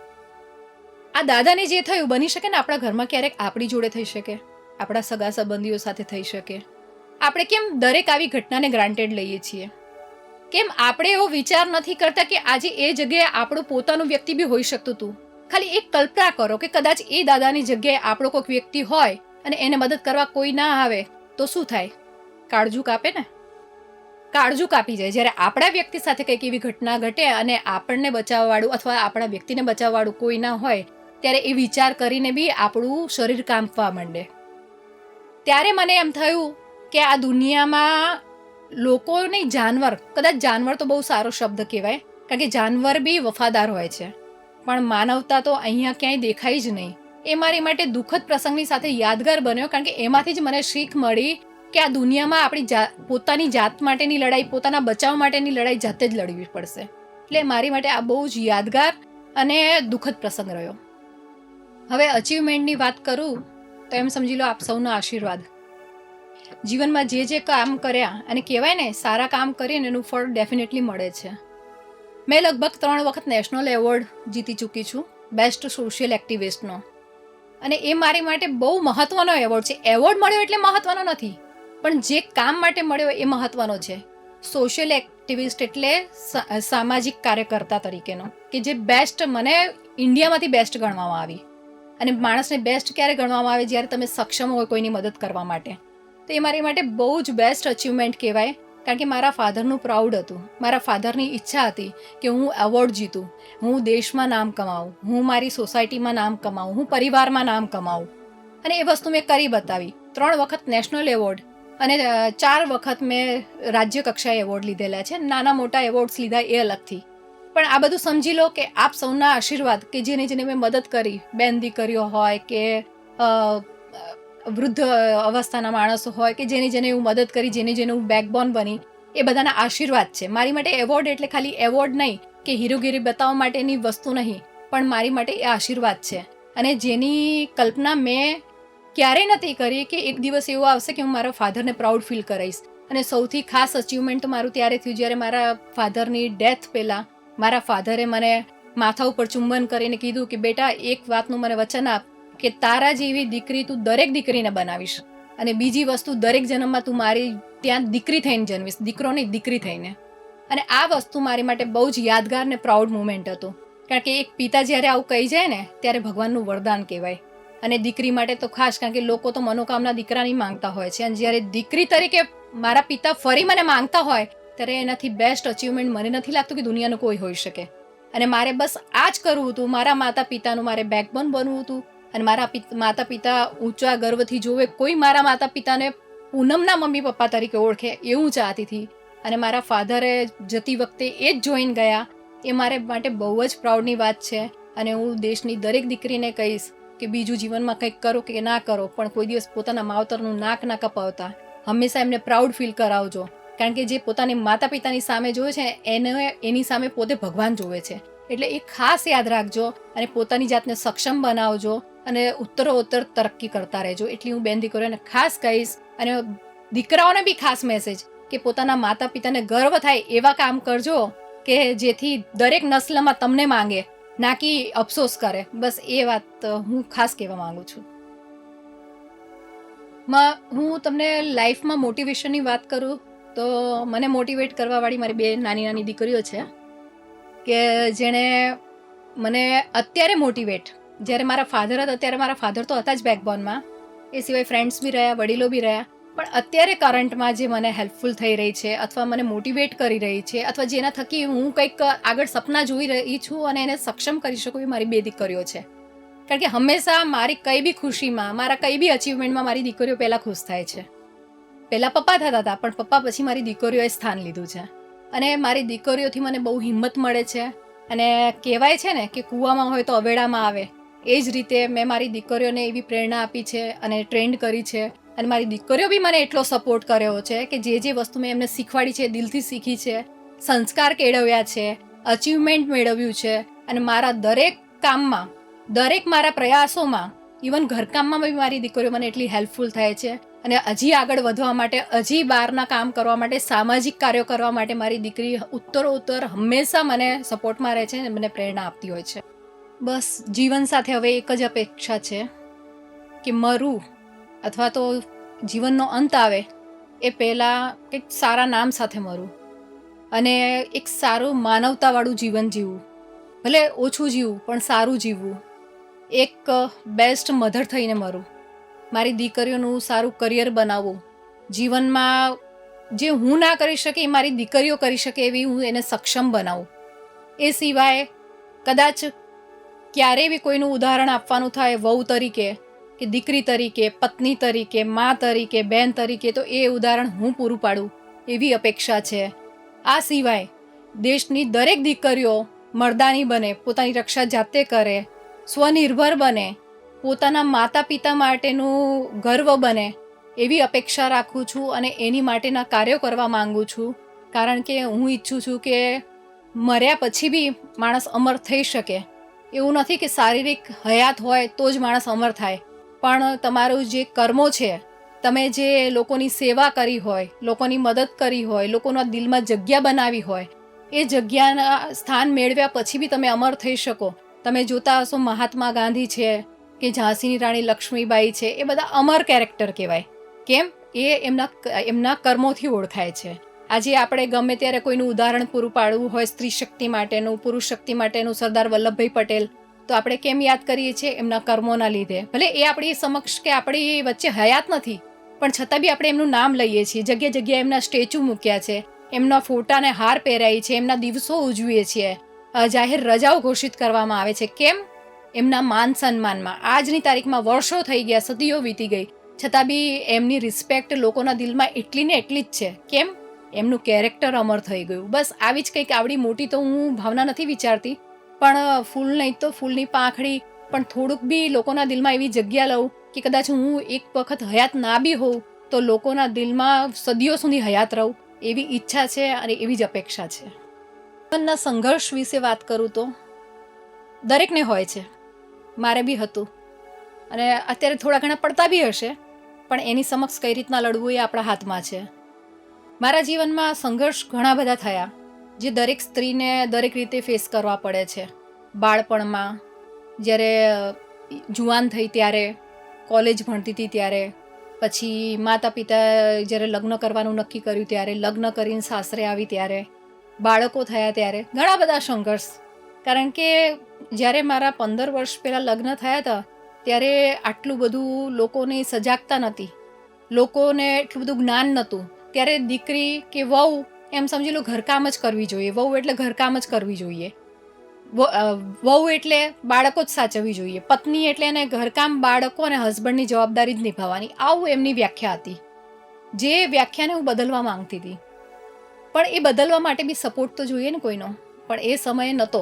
આ દાદાને જે થયું બની શકે ને આપણા ઘરમાં ક્યારેક આપણી જોડે થઈ શકે, આપણા સગા સંબંધીઓ સાથે થઈ શકે. આપણે કેમ દરેક આવી ઘટનાને ગ્રાન્ટેડ લઈએ છીએ? કેમ આપણે એવો વિચાર નથી કરતા કે આજે એ જગ્યાએ આપણું પોતાનું વ્યક્તિ બી હોઈ શકતું હતું? ખાલી એક કલ્પના કરો કે કદાચ એ દાદાની જગ્યાએ આપણો કોઈક વ્યક્તિ હોય અને એને મદદ કરવા કોઈ ના આવે તો શું થાય? કાળજું કાપે ને, કાળજું કાપી જાય. જ્યારે આપણા વ્યક્તિ સાથે કંઈક એવી ઘટના ઘટે અને આપણને બચાવવાવાળું અથવા આપણા વ્યક્તિને બચાવવાવાળું કોઈ ના હોય, ત્યારે એ વિચાર કરીને બી આપણું શરીર કાંપવા માંડે. ત્યારે મને એમ થયું કે આ દુનિયામાં લોકો નહીં, જાનવર, કદાચ જાનવર તો બહુ સારો શબ્દ કહેવાય, કારણ કે જાનવર બી વફાદાર હોય છે, પણ માનવતા તો અહીંયા ક્યાંય દેખાય જ નહીં. એ મારી માટે દુઃખદ પ્રસંગની સાથે યાદગાર બન્યો, કારણ કે એમાંથી જ મને શીખ મળી કે આ દુનિયામાં આપણી પોતાની જાત માટેની લડાઈ, પોતાના બચાવ માટેની લડાઈ જાતે જ લડવી પડશે. એટલે મારી માટે આ બહુ જ યાદગાર અને દુઃખદ પ્રસંગ રહ્યો. હવે અચીવમેન્ટની વાત કરું તો એમ સમજી લો આપ સૌનો આશીર્વાદ. જીવનમાં જે જે કામ કર્યા, અને કહેવાય ને સારા કામ કરીને એનું ફળ ડેફિનેટલી મળે છે. મેં લગભગ 3 વખત નેશનલ એવોર્ડ જીતી ચૂકી છું બેસ્ટ સોશિયલ એક્ટિવિસ્ટનો, અને એ મારી માટે બહુ મહત્વનો એવોર્ડ છે. એવોર્ડ મળ્યો એટલે મહત્વનો નથી, પણ જે કામ માટે મળ્યો એ મહત્વનો છે. સોશિયલ એક્ટિવિસ્ટ એટલે સામાજિક કાર્યકર્તા તરીકેનો, કે જે બેસ્ટ, મને ઇન્ડિયામાંથી બેસ્ટ ગણવામાં આવી. અને માણસને બેસ્ટ ક્યારે ગણવામાં આવે? જ્યારે તમે સક્ષમ હોય કોઈની મદદ કરવા માટે. તો એ મારી માટે બહુ જ બેસ્ટ અચીવમેન્ટ કહેવાય, કારણ કે મારા ફાધરનું પ્રાઉડ હતું. મારા ફાધરની ઈચ્છા હતી કે હું એવોર્ડ જીતું, હું દેશમાં નામ કમાવું, હું મારી સોસાયટીમાં નામ કમાવું, હું પરિવારમાં નામ કમાવું, અને એ વસ્તુ મેં કરી બતાવી. 3 વખત નેશનલ એવોર્ડ અને 4 વખત મેં રાજ્ય કક્ષાએ એવોર્ડ લીધેલા છે. નાના મોટા એવોર્ડ્સ લીધા એ અલગથી. પણ આ બધું સમજી લો કે આપ સૌના આશીર્વાદ, કે જેને જેને મેં મદદ કરી, બેન દીકરીઓ હોય કે વૃદ્ધ અવસ્થાના માણસો હોય, કે જેને જેને હું મદદ કરી, જેને જેને હું બેકબોન બની, એ બધાના આશીર્વાદ છે. મારી માટે એવોર્ડ એટલે ખાલી એવોર્ડ નહીં કે હીરોગીરી બતાવવા માટેની વસ્તુ નહીં, પણ મારી માટે એ આશીર્વાદ છે. અને જેની કલ્પના મેં ક્યારેય નથી કરી કે એક દિવસ એવો આવશે કે હું મારા ફાધરને પ્રાઉડ ફીલ કરાવીશ. અને સૌથી ખાસ અચીવમેન્ટ તો મારું ત્યારે થયું જ્યારે મારા ફાધરની ડેથ પહેલાં મારા ફાધરે મને માથા ઉપર ચુંબન કરીને કીધું કે બેટા, એક વાતનું મને વચન આપ કે તારા જેવી દીકરી તું દરેક દીકરીને બનાવીશ, અને બીજી વસ્તુ, દરેક જન્મમાં તું મારી ત્યાં દીકરી થઈને જન્મીશ, દીકરો નહીં દીકરી થઈને. અને આ વસ્તુ મારી માટે બહુ જ યાદગાર ને પ્રાઉડ મુમેન્ટ હતું, કારણ કે એક પિતા જ્યારે આવું કહી જાય ને ત્યારે ભગવાનનું વરદાન કહેવાય. અને દીકરી માટે તો ખાસ, કારણ કે લોકો તો મનોકામના દીકરાની માંગતા હોય છે, અને જ્યારે દીકરી તરીકે મારા પિતા ફરી મને માંગતા હોય ત્યારે એનાથી બેસ્ટ અચીવમેન્ટ મને નથી લાગતું કે દુનિયાનું કોઈ હોઈ શકે. અને મારે બસ આ જ કરવું હતું. મારા માતા પિતાનું મારે બેકબોન બનવું હતું, અને મારા માતા પિતા ઊંચા ગર્વથી જોવે, કોઈ મારા માતા પિતાને પૂનમના મમ્મી પપ્પા તરીકે ઓળખે એવું ચાહતી હતી. અને મારા ફાધરે જતી વખતે એ જ જોઈને ગયા. એ મારે માટે બહુ જ પ્રાઉડની વાત છે. અને હું દેશની દરેક દીકરીને કહીશ કે બીજું જીવનમાં કંઈક કરો કે ના કરો, પણ કોઈ દિવસ પોતાના માવતરનું નાક ના કપાવતા. હંમેશા એમને પ્રાઉડ ફીલ કરાવજો, કારણ કે જે પોતાની માતા પિતાની સામે જોવે છે એની સામે પોતે ભગવાન જોવે છે. એટલે એ ખાસ યાદ રાખજો અને પોતાની જાતને સક્ષમ બનાવજો અને ઉત્તરોત્તર તરક્કી કરતા રહેજો. એટલી હું બેન દીકરીઓને ખાસ કહીશ. અને દીકરાઓને બી ખાસ મેસેજ કે પોતાના માતા પિતાને ગર્વ થાય એવા કામ કરજો કે જેથી દરેક નસ્લમાં તમને માંગે, ના કે અફસોસ કરે. બસ એ વાત હું ખાસ કહેવા માંગુ છું. હું તમને લાઈફમાં મોટિવેશનની વાત કરું તો મને મોટિવેટ કરવાવાળી મારી 2 નાની નાની દીકરીઓ છે, કે જેણે મને અત્યારે મોટિવેટ, જ્યારે મારા ફાધર હતા ત્યારે મારા ફાધર તો હતા જ બેકબોનમાં, એ સિવાય ફ્રેન્ડ્સ બી રહ્યા, વડીલો બી રહ્યા, પણ અત્યારે કરંટમાં જે મને હેલ્પફુલ થઈ રહી છે અથવા મને મોટિવેટ કરી રહી છે અથવા જેના થકી હું કંઈક આગળ સપના જોઈ રહી છું અને એને સક્ષમ કરી શકું, એ મારી 2 દીકરીઓ છે. કારણ કે હંમેશા મારી કંઈ બી ખુશીમાં, મારા કંઈ બી અચીવમેન્ટમાં મારી દીકરીઓ પહેલાં ખુશ થાય છે. પહેલાં પપ્પા થતા હતા, પણ પપ્પા પછી મારી દીકરીઓએ સ્થાન લીધું છે. અને મારી દીકરીઓથી મને બહુ હિંમત મળે છે. અને કહેવાય છે ને કે કૂવામાં હોય તો અવેડામાં આવે, એ જ રીતે મેં મારી દીકરીઓને એવી પ્રેરણા આપી છે અને ટ્રેન્ડ કરી છે. અને મારી દીકરીઓ બી મને એટલો સપોર્ટ કર્યો છે કે જે વસ્તુ મેં એમને શીખવાડી છે દિલથી શીખી છે, સંસ્કાર કેળવ્યા છે, અચીવમેન્ટ મેળવ્યું છે. અને મારા દરેક કામમાં, દરેક મારા પ્રયાસોમાં, ઇવન ઘરકામમાં બી મારી દીકરીઓ મને એટલી હેલ્પફુલ થાય છે. અને હજી આગળ વધવા માટે, હજી બહારના કામ કરવા માટે, સામાજિક કાર્યો કરવા માટે મારી દીકરી ઉત્તરોત્તર હંમેશા મને સપોર્ટમાં રહે છે અને મને પ્રેરણા આપતી હોય છે. બસ જીવન સાથે હવે એક જ અપેક્ષા છે કે મરું અથવા તો જીવનનો અંત આવે એ પહેલાં કંઈક સારા નામ સાથે મરું અને એક સારું માનવતાવાળું જીવન જીવવું. ભલે ઓછું જીવવું પણ સારું જીવવું. એક બેસ્ટ મધર થઈને મરું. મારી દીકરીઓનું સારું કરિયર બનાવવું. જીવનમાં જે હું ના કરી શકે એ મારી દીકરીઓ કરી શકે એવી હું એને સક્ષમ બનાવું. એ સિવાય કદાચ ક્યારેય બી કોઈનું ઉદાહરણ આપવાનું થાય વહુ તરીકે કે દીકરી તરીકે, પત્ની તરીકે, મા તરીકે, બહેન તરીકે, તો એ ઉદાહરણ હું પૂરું પાડું એવી અપેક્ષા છે. આ સિવાય દેશની દરેક દીકરીઓ મર્દાની બને, પોતાની રક્ષા જાતે કરે, સ્વનિર્ભર બને, પોતાના માતા પિતા માટેનું ગર્વ બને એવી અપેક્ષા રાખું છું અને એની માટેના કાર્યો કરવા માંગુ છું. કારણ કે હું ઈચ્છું છું કે મર્યા પછી બી માણસ અમર થઈ શકે. એવું નથી કે શારીરિક હયાત હોય તો જ માણસ અમર થાય, પણ તમારું જે કર્મો છે, તમે જે લોકોની સેવા કરી હોય, લોકોની મદદ કરી હોય, લોકોના દિલમાં જગ્યા બનાવી હોય, એ જગ્યાના સ્થાન મેળવ્યા પછી બી તમે અમર થઈ શકો. તમે જોતા હશો મહાત્મા ગાંધી છે કે ઝાંસીની રાણી લક્ષ્મીબાઈ છે, એ બધા અમર કેરેક્ટર કહેવાય. કેમ? એ એમના કર્મોથી ઓળખાય છે. આજે આપણે ગમે ત્યારે કોઈનું ઉદાહરણ પૂરું પાડવું હોય સ્ત્રી શક્તિ માટેનું, પુરુષ શક્તિ માટેનું, સરદાર વલ્લભભાઈ પટેલ, તો આપણે કેમ યાદ કરીએ છીએ? એમના કર્મોના લીધે. ભલે એ આપણી સમક્ષ કે આપણી વચ્ચે હયાત નથી, પણ છતાં બી આપણે એમનું નામ લઈએ છીએ. જગ્યાએ જગ્યાએ એમના સ્ટેચ્યુ મૂક્યા છે, એમના ફોટાને હાર પહેરાય છે, એમના દિવસો ઉજવીએ છીએ, જાહેર રજાઓ ઘોષિત કરવામાં આવે છે. કેમ? એમના માન સન્માનમાં. આજની તારીખમાં વર્ષો થઈ ગયા, સદીઓ વીતી ગઈ, છતાં બી એમની રિસ્પેક્ટ લોકોના દિલમાં એટલી ને એટલી જ છે. કેમ? એમનું કેરેક્ટર અમર થઈ ગયું. બસ આવી જ કંઈક આવડી મોટી તો હું ભાવના નથી વિચારતી, પણ ફૂલ નહીં તો ફૂલની પાંખડી, પણ થોડુંક બી લોકોના દિલમાં એવી જગ્યા લઉં કે કદાચ હું એક વખત હયાત ના બી હોઉં તો લોકોના દિલમાં સદીઓ સુધી હયાત રહું એવી ઈચ્છા છે અને એવી જ અપેક્ષા છે. જીવનના સંઘર્ષ વિશે વાત કરું તો દરેકને હોય છે, મારે બી હતું અને અત્યારે થોડા ઘણા પડતા બી હશે, પણ એની સમક્ષ કઈ રીતના લડવું એ આપણા હાથમાં છે. મારા જીવનમાં સંઘર્ષ ઘણા બધા થયા જે દરેક સ્ત્રીને દરેક રીતે ફેસ કરવા પડે છે. બાળપણમાં, જ્યારે જુવાન થઈ ત્યારે, કોલેજ ભણતી હતી ત્યારે, પછી માતા પિતા જ્યારે લગ્ન કરવાનું નક્કી કર્યું ત્યારે, લગ્ન કરીને સાસરે આવી ત્યારે, બાળકો થયા ત્યારે ઘણા બધા સંઘર્ષ. કારણ કે જ્યારે મારા 15 વર્ષ પહેલાં લગ્ન થયા હતા ત્યારે આટલું બધું લોકોની સજાગતા નહોતી, લોકોને એટલું બધું જ્ઞાન નહોતું. ત્યારે દીકરી કે વહુ એમ સમજી લો ઘરકામ જ કરવી જોઈએ. વહુ એટલે ઘરકામ જ કરવી જોઈએ. વહુ એટલે બાળકો જ સાચવવી જોઈએ. પત્ની એટલે એને ઘરકામ, બાળકો અને હસબન્ડની જવાબદારી જ નિભાવવાની. આવું એમની વ્યાખ્યા હતી, જે વ્યાખ્યાને હું બદલવા માંગતી હતી. પણ એ બદલવા માટે બી સપોર્ટ તો જોઈએ ને કોઈનો, પણ એ સમયે નહોતો.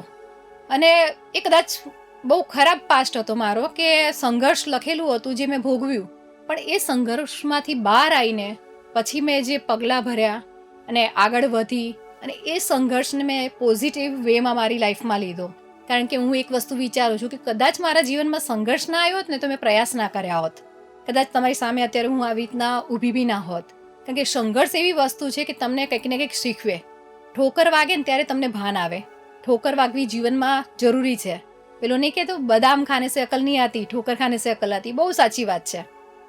અને એ કદાચ બહુ ખરાબ પાસ્ટ હતો મારો કે સંઘર્ષ લખેલું હતું જે મેં ભોગવ્યું, પણ એ સંઘર્ષમાંથી બહાર આવીને પછી મેં જે પગલાં ભર્યા અને આગળ વધી અને એ સંઘર્ષને મેં પોઝિટિવ વેમાં મારી લાઈફમાં લીધો. કારણ કે હું એક વસ્તુ વિચારું છું કે કદાચ મારા જીવનમાં સંઘર્ષ ના આવ્યો હોત ને તો મેં પ્રયાસ ના કર્યા હોત. કદાચ તમારી સામે અત્યારે હું આવી રીતના ઊભી બી ના હોત. કારણ કે સંઘર્ષ એવી વસ્તુ છે કે તમને કંઈક ને કંઈક શીખવે. ઠોકર વાગે ને ત્યારે તમને ભાન આવે. ઠોકર વાગવી જીવનમાં જરૂરી છે. પેલો નહીં કહેતો બદામ ખાને સે અકલ નહીં આતી, ઠોકર ખાને સે અકલ આતી. બહુ સાચી વાત છે.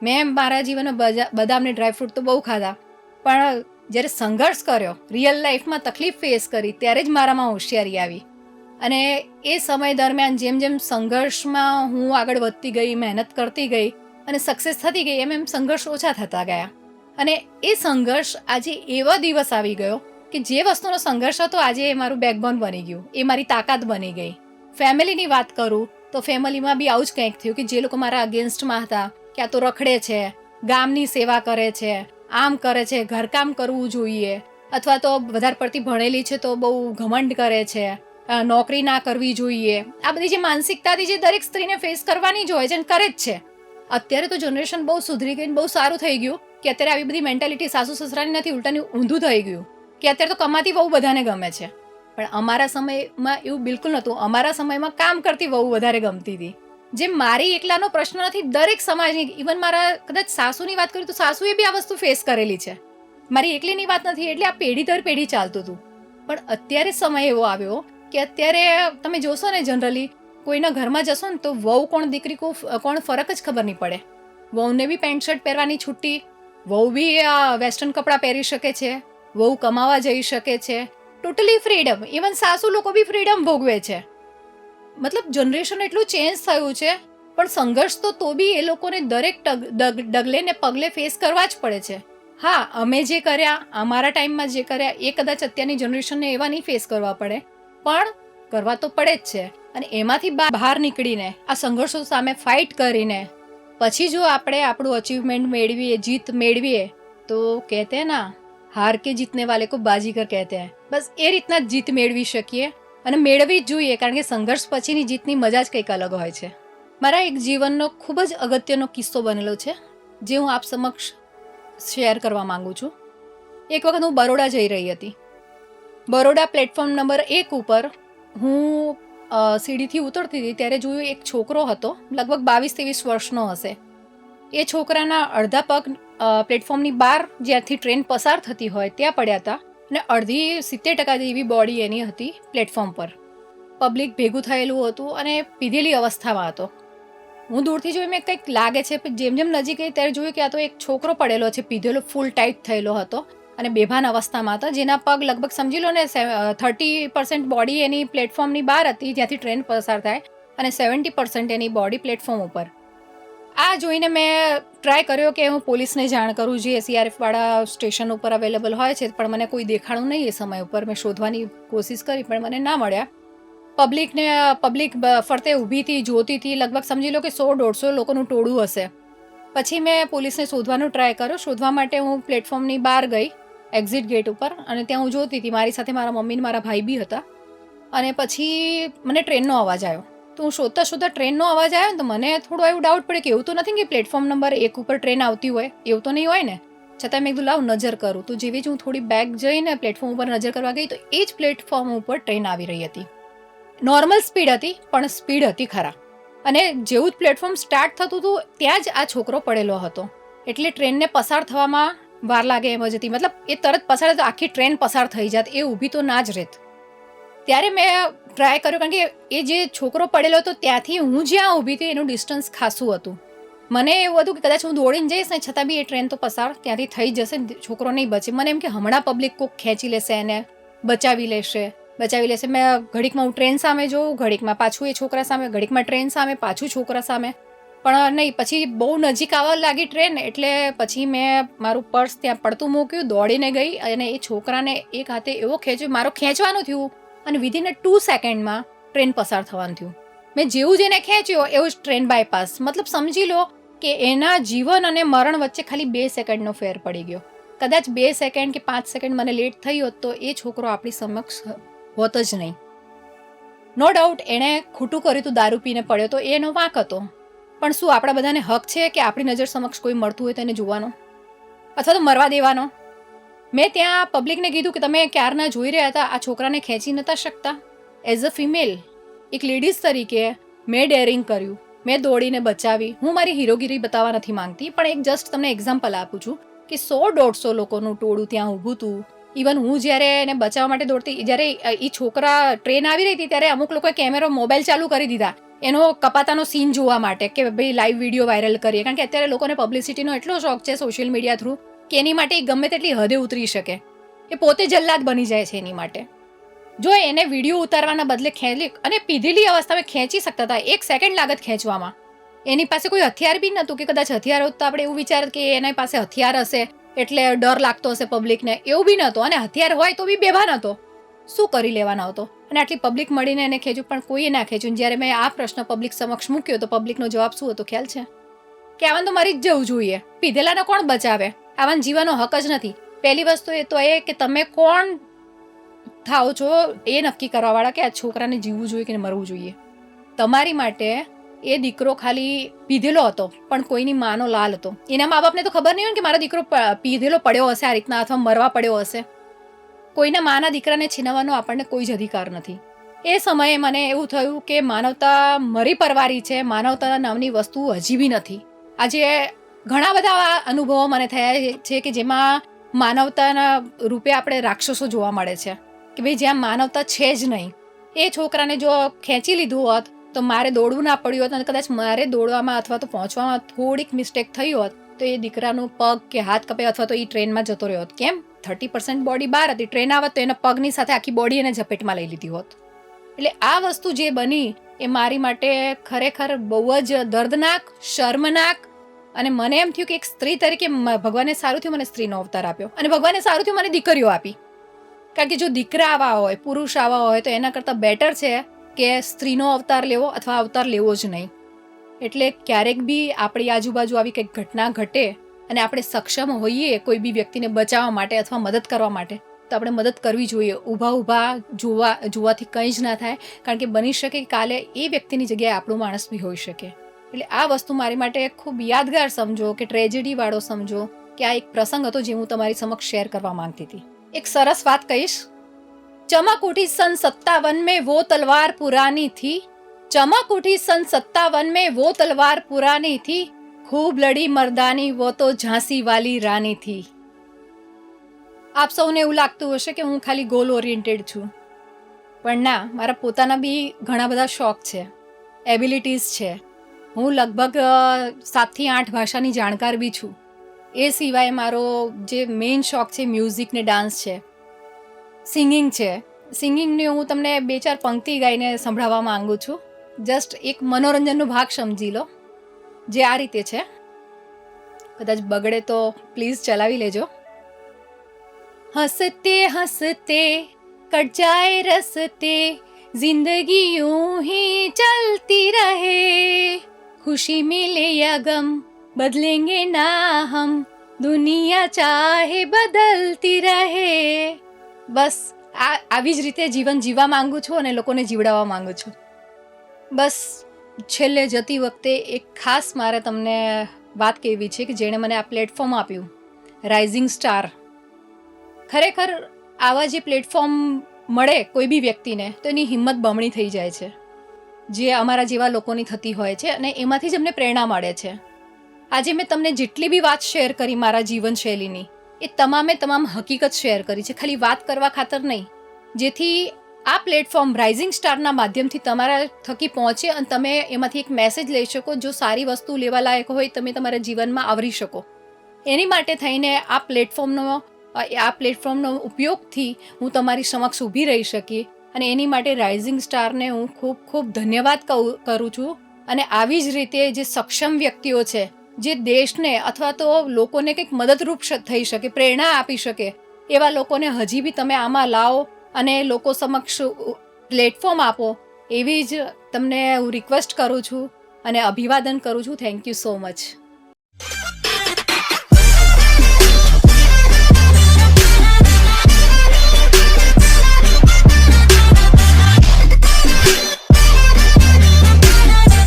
મેં મારા જીવનમાં બદામને ડ્રાયફ્રૂટ તો બહુ ખાધા, પણ જ્યારે સંઘર્ષ કર્યો, રિયલ લાઈફમાં તકલીફ ફેસ કરી, ત્યારે જ મારામાં હોશિયારી આવી. અને એ સમય દરમિયાન જેમ જેમ સંઘર્ષમાં હું આગળ વધતી ગઈ, મહેનત કરતી ગઈ અને સક્સેસ થતી ગઈ, એમ એમ સંઘર્ષ ઓછા થતા ગયા. અને એ સંઘર્ષ આજે એવો દિવસ આવી ગયો કે જે વસ્તુનો સંઘર્ષ હતો આજે એ મારું બેકબોન બની ગયું, એ મારી તાકાત બની ગઈ. ફેમિલીની વાત કરું તો ફેમિલીમાં બી આવું જ કંઈક થયું કે જે લોકો મારા અગેન્સ્ટમાં હતા કે આ તો રખડે છે, ગામની સેવા કરે છે, આમ કરે છે, ઘરકામ કરવું જોઈએ, અથવા તો વધારે પડતી ભણેલી છે તો બહુ ઘમંડ કરે છે, નોકરી ના કરવી જોઈએ. આ બધી જે માનસિકતા હતી જે દરેક સ્ત્રીને ફેસ કરવાની જ હોય છે અને કરે જ છે. અત્યારે તો જનરેશન બહુ સુધરી ગઈ, બહુ સારું થઈ ગયું કે અત્યારે આવી બધી મેન્ટાલિટી સાસુ સસરાની નથી, ઉલટાની ઊંધું થઈ ગયું કે અત્યારે તો કમાતી વહુ બધાને ગમે છે. પણ અમારા સમયમાં એવું બિલકુલ નહોતું. અમારા સમયમાં કામ કરતી વહુ વધારે ગમતી હતી. જે મારી એકલાનો પ્રશ્ન નથી, દરેક સમાજની, ઇવન મારા કદાચ સાસુની વાત કરું તો સાસુએ બી આ વસ્તુ ફેસ કરેલી છે. મારી એકલીની વાત નથી. એટલે આ પેઢી દર પેઢી ચાલતું હતું. પણ અત્યારે સમય એવો આવ્યો કે અત્યારે તમે જોશો ને જનરલી કોઈના ઘરમાં જશો ને તો વહુ કોણ દીકરી કોણ ફરક જ ખબર નહીં પડે. વહુને બી પેન્ટ શર્ટ પહેરવાની છૂટી, વહુ બી વેસ્ટર્ન કપડાં પહેરી શકે છે, વહુ કમાવા જઈ શકે છે, ટોટલી ફ્રીડમ. ઇવન સાસુ લોકો બી ફ્રીડમ ભોગવે છે. મતલબ જનરેશન એટલું ચેન્જ થયું છે, પણ સંઘર્ષ તો બી એ લોકોને દરેક ડગલે ને પગલે ફેસ કરવા જ પડે છે. હા, અમે જે કર્યા, અમારા ટાઈમમાં જે કર્યા એ કદાચ અત્યારની જનરેશનને એવા નહીં ફેસ કરવા પડે, પણ કરવા તો પડે જ છે. અને એમાંથી બહાર નીકળીને આ સંઘર્ષો સામે ફાઇટ કરીને પછી જો આપણે આપણું અચીવમેન્ટ મેળવીએ, જીત મેળવીએ, તો કહેતે ના હાર કે જીતને વાલે કો બાજીગર કહેતે હૈ. બસ એ રીતના જ જીત મેળવી શકીએ અને મેળવી જ જોઈએ, કારણ કે સંઘર્ષ પછીની જીતની મજા જ કંઈક અલગ હોય છે. મારા એક જીવનનો ખૂબ જ અગત્યનો કિસ્સો બનેલો છે, જે હું આપ સમક્ષ શેર કરવા માંગુ છું. એક વખત હું બરોડા જઈ રહી હતી. બરોડા પ્લેટફોર્મ નંબર 1 ઉપર હું સીડીથી ઉતરતી હતી ત્યારે જોયું એક છોકરો હતો, લગભગ 22-23 વર્ષનો હશે. એ છોકરાના અડધા પગ પ્લેટફોર્મની બહાર જ્યાંથી ટ્રેન પસાર થતી હોય ત્યાં પડ્યા હતા અને અડધી 70% જેવી બોડી એની હતી પ્લેટફોર્મ પર. પબ્લિક ભેગું થયેલું હતું અને પીધેલી અવસ્થામાં હતો. હું દૂરથી જોઈ મેં કંઈક લાગે છે, જેમ જેમ નજીક ગઈ ત્યારે જોયું કે આ તો એક છોકરો પડેલો છે, પીધેલો ફૂલ ટાઈટ થયેલો હતો અને બેભાન અવસ્થામાં હતો, જેના પગ લગભગ સમજી લો ને 30% બોડી એની પ્લેટફોર્મની બહાર હતી જ્યાંથી ટ્રેન પસાર થાય અને 70% એની બોડી પ્લેટફોર્મ ઉપર. આ જોઈને મેં ટ્રાય કર્યો કે હું પોલીસને જાણ કરું, જે SCRF વાળા સ્ટેશન ઉપર અવેલેબલ હોય છે, પણ મને કોઈ દેખાણું નહીં. એ સમય ઉપર મેં શોધવાની કોશિશ કરી પણ મને ના મળ્યા. પબ્લિક ફરતે ઊભી હતી, જોતી હતી. લગભગ સમજી લો કે 100-150 લોકોનું ટોળું હશે. પછી મેં પોલીસને શોધવાનો ટ્રાય કર્યો. શોધવા માટે હું પ્લેટફોર્મની બહાર ગઈ, એક્ઝિટ ગેટ ઉપર, અને ત્યાં હું જોતી હતી. મારી સાથે મારા મમ્મી ને મારા ભાઈ બી હતા. અને પછી મને ટ્રેનનો અવાજ આવ્યો. તો હું શોધતા ટ્રેનનો અવાજ આવ્યો ને તો મને થોડો એવું ડાઉટ પડે કે એવું તો નથી કે પ્લેટફોર્મ નંબર 1 ઉપર ટ્રેન આવતી હોય, એવું તો નહીં હોય ને. છતાં મેં કીધું લાવ નજર કરું. તો જેવી જ હું થોડી બેક જઈને પ્લેટફોર્મ ઉપર નજર કરવા ગઈ તો એ જ પ્લેટફોર્મ ઉપર ટ્રેન આવી રહી હતી. નોર્મલ સ્પીડ હતી, પણ સ્પીડ હતી ખરા. અને જેવું જ પ્લેટફોર્મ સ્ટાર્ટ થતું હતું ત્યાં જ આ છોકરો પડેલો હતો. એટલે ટ્રેનને પસાર થવામાં વાર લાગે એમ જ હતી. મતલબ એ તરત પસાર તો આખી ટ્રેન પસાર થઈ જાત, એ ઊભી તો ના જ રહેત. ત્યારે મેં ટ્રાય કર્યો, કારણ કે એ જે છોકરો પડેલો હતો ત્યાંથી હું જ્યાં ઊભી હતી એનું ડિસ્ટન્સ ખાસું હતું. મને એવું હતું કે કદાચ હું દોડીને જઈશ ને છતાં બી એ ટ્રેન તો પસાર ત્યાંથી થઈ જશે, છોકરો નહીં બચે. મને એમ કે હમણાં પબ્લિક કોક ખેંચી લેશે, એને બચાવી લેશે. મેં ઘડીકમાં હું ટ્રેન સામે જોઉં, ઘડીકમાં પાછું એ છોકરા સામે, ઘડીકમાં ટ્રેન સામે, પાછું છોકરા સામે, પણ નહીં. પછી બહુ નજીક આવવા લાગી ટ્રેન, એટલે પછી મેં મારું પર્સ ત્યાં પડતું મૂક્યું, દોડીને ગઈ અને એ છોકરાને એક હાથે એવો ખેંચ્યો, મારો ખેંચવાનું થયું અને વિધિન 2 સેકન્ડમાં ટ્રેન પસાર થવાનું થયું. મેં જેવું જ એને ખેંચ્યો એવું જ ટ્રેન બાયપાસ. મતલબ સમજી લો કે એના જીવન અને મરણ વચ્ચે ખાલી 2 સેકન્ડનો ફેર પડી ગયો. કદાચ 2 સેકન્ડ કે 5 સેકન્ડ મને લેટ થઈ હોત તો એ છોકરો આપણી સમક્ષ હોત જ નહીં. નો ડાઉટ એણે ખોટું કર્યું હતું, દારૂ પીને પડ્યો તો એનો વાંક હતો. પણ શું આપણા બધાને હક છે કે આપણી નજર સમક્ષ કોઈ મળતું હોય તો એને જોવાનો અથવા તો મરવા દેવાનો? મેં ત્યાં પબ્લિકને કીધું કે તમે ક્યારના જોઈ રહ્યા હતા, આ છોકરાને ખેંચી નતા શકતા? એઝ અ ફિમેલ, એક લેડીઝ તરીકે મેં ડેરિંગ કર્યું, મેં દોડીને બચાવી. હું મારી હીરોગીરી બતાવવા નથી માંગતી, પણ એક જસ્ટ તમને એક્ઝામ્પલ આપું છું કે 100-150 લોકોનું ટોળું ત્યાં ઊભું હતું. ઇવન હું જ્યારે એને બચાવવા માટે દોડતી, જ્યારે એ છોકરા ટ્રેન આવી રહી હતી ત્યારે અમુક લોકોએ કેમેરો, મોબાઈલ ચાલુ કરી દીધા એનો કપાતાનો સીન જોવા માટે કે ભાઈ લાઈવ વિડીયો વાયરલ કરીએ. કારણ કે અત્યારે લોકોને પબ્લિસિટીનો એટલો શોખ છે સોશિયલ મીડિયા થ્રુ કે એની માટે ગમે તેટલી હદે ઉતરી શકે. એ પોતે જલ્લાદ બની જાય છે એની માટે. જો એને વિડીયો ઉતારવાના બદલે ખેંચી, અને પીધેલી અવસ્થામાં ખેંચી શકતા હતા, 1 સેકન્ડ લાગત ખેંચવામાં. એની પાસે કોઈ હથિયાર બી નહોતું કે કદાચ હથિયાર હોત તો આપણે એવું વિચાર કે એના પાસે હથિયાર હશે એટલે ડર લાગતો હશે પબ્લિકને. એવું બી નહોતું, અને હથિયાર હોય તો બી બેભાન હતો. શું કરી લેવાનો હતો? અને આટલી પબ્લિક મળીને એને ખેંચ્યું, પણ કોઈએ ના ખેંચ્યું. જ્યારે મેં આ પ્રશ્ન પબ્લિક સમક્ષ મૂક્યો તો પબ્લિકનો જવાબ શું હતો ખ્યાલ છે? કે આવાને તો મરી જ જવું જોઈએ. પીધેલાને કોણ બચાવે? આવાને જીવવાનો હક જ નથી. પહેલી વસ્તુ એ તો એ કે તમે કોણ થાઓ છો એ નક્કી કરવાવાળા કે આ છોકરાને જીવવું જોઈએ કે મરવું જોઈએ. તમારી માટે એ દીકરો ખાલી પીધેલો હતો, પણ કોઈની માનો લાલ હતો. એના મા બાપને તો ખબર નહીં હોય કે મારો દીકરો પીધેલો પડ્યો હશે આ રીતના, અથવા મરવા પડ્યો હશે. કોઈના માના દીકરાને છીનવવાનો આપણને કોઈ જ અધિકાર નથી. એ સમયે મને એવું થયું કે માનવતા મરી પરવારી છે, માનવતા નામની વસ્તુ હજી બી નથી. આજે ઘણા બધા અનુભવો મને થયા છે કે જેમાં માનવતાના રૂપે આપણે રાક્ષસો જોવા મળે છે, કે ભાઈ જ્યાં માનવતા છે જ નહીં. એ છોકરાને જો ખેંચી લીધું હોત તો મારે દોડવું ના પડ્યું હોત અને કદાચ મારે દોડવામાં અથવા તો પહોંચવામાં થોડીક મિસ્ટેક થઈ હોત તો એ દીકરાનું પગ કે હાથ કપે અથવા તો એ ટ્રેનમાં જતો રહ્યો હોત. કેમ 30% બોડી બહાર હતી, ટ્રેન આવત તો એના પગની સાથે આખી બોડી એને ઝપેટમાં લઈ લીધી હોત. એટલે આ વસ્તુ જે બની એ મારી માટે ખરેખર બહુ જ દર્દનાક, શર્મનાક, અને મને એમ થયું કે એક સ્ત્રી તરીકે ભગવાને સારું થયું મને સ્ત્રીનો અવતાર આપ્યો અને ભગવાને સારું થયું મને દીકરીઓ આપી. કારણ કે જો દીકરા આવા હોય, પુરુષ આવા હોય તો એના કરતાં બેટર છે કે સ્ત્રીનો અવતાર લેવો અથવા અવતાર લેવો જ નહીં. એટલે ક્યારેક બી આપણી આજુબાજુ આવી કંઈક ઘટના ઘટે અને આપણે સક્ષમ હોઈએ કોઈ બી વ્યક્તિને બચાવવા માટે અથવા મદદ કરવા માટે તો આપણે મદદ કરવી જોઈએ. ઊભા જોવાથી કંઈ જ ના થાય, કારણ કે બની શકે કે કાલે એ વ્યક્તિની જગ્યાએ આપણો માણસ બી હોઈ શકે. એટલે આ વસ્તુ મારી માટે ખૂબ યાદગાર સમજો કે ટ્રેજેડીવાળો સમજો કે આ એક પ્રસંગ હતો જે હું તમારી સમક્ષ શેર કરવા માંગતી હતી. એક સરસ વાત કહીશ. ચમક ઉઠી સન 57 में वो तलवार पुरानी थी, चमक उठी सन 57 में वो तलवार पुरानी थी, खूब लड़ी मर्दानी वो तो झांसी वाली रानी थी. આપ સૌને એવું લાગતું હશે કે હું ખાલી ગોલ ઓરિએન્ટેડ છું, પણ ના, મારા પોતાના બી ઘણા બધા શોખ છે, એબિલિટીઝ છે. હું લગભગ 7 થી 8 ભાષાની જાણકાર બી છું. એ સિવાય મારો જે મેઇન શોખ છે મ્યુઝિક ને ડાન્સ છે, સિંગિંગ છે. સિંગિંગની હું તમને 2-4 પંક્તિ ગાઈને સંભળાવવા માંગુ છું. જસ્ટ એક મનોરંજનનો ભાગ સમજી લો, જે આ રીતે છે. કદાચ બગડે તો પ્લીઝ ચલાવી લેજો. હસતે હસતે કટ જાએ રસતે, जिंदगी यूं ही चलती रहे, खुशी मिले या गम बदलेंगे ना हम, दुनिया चाहे बदलती રહે. બસ આવી જ રીતે જીવન જીવવા માંગુ છું અને લોકોને જીવડાવવા માંગુ છું. બસ છેલ્લે જતી વખતે એક ખાસ મારે તમને વાત કહેવી છે કે જેણે મને આ પ્લેટફોર્મ આપ્યું, રાઇઝિંગ સ્ટાર. ખરેખર આવા જે પ્લેટફોર્મ મળે કોઈ બી વ્યક્તિને તો એની હિંમત બમણી થઈ જાય છે, જે અમારા જેવા લોકોની થતી હોય છે, અને એમાંથી જ અમને પ્રેરણા મળે છે. આજે મેં તમને જેટલી બી વાત શેર કરી મારા જીવનશૈલીની, એ તમામે તમામ હકીકત શેર કરી છે, ખાલી વાત કરવા ખાતર નહીં, જેથી આ પ્લેટફોર્મ રાઇઝિંગ સ્ટારના માધ્યમથી તમારા થકી પહોંચે અને તમે એમાંથી એક મેસેજ લઈ શકો. જો સારી વસ્તુ લેવા લાયક હોય તમે તમારા જીવનમાં આવરી શકો. એની માટે થઈને આ પ્લેટફોર્મનો ઉપયોગથી હું તમારી સમક્ષ ઊભી રહી શકી, અને એની માટે રાઇઝિંગ સ્ટારને હું ખૂબ ખૂબ ધન્યવાદ કરું છું. અને આવી જ રીતે જે સક્ષમ વ્યક્તિઓ છે, જે દેશને અથવા તો લોકોને કંઈક મદદરૂપ થઈ શકે, પ્રેરણા આપી શકે, એવા લોકોને હજી બી તમે આમાં લાવો અને લોકો સમક્ષ પ્લેટફોર્મ આપો, એવી જ તમને હું રિક્વેસ્ટ કરું છું અને અભિવાદન કરું છું. Thank you so much.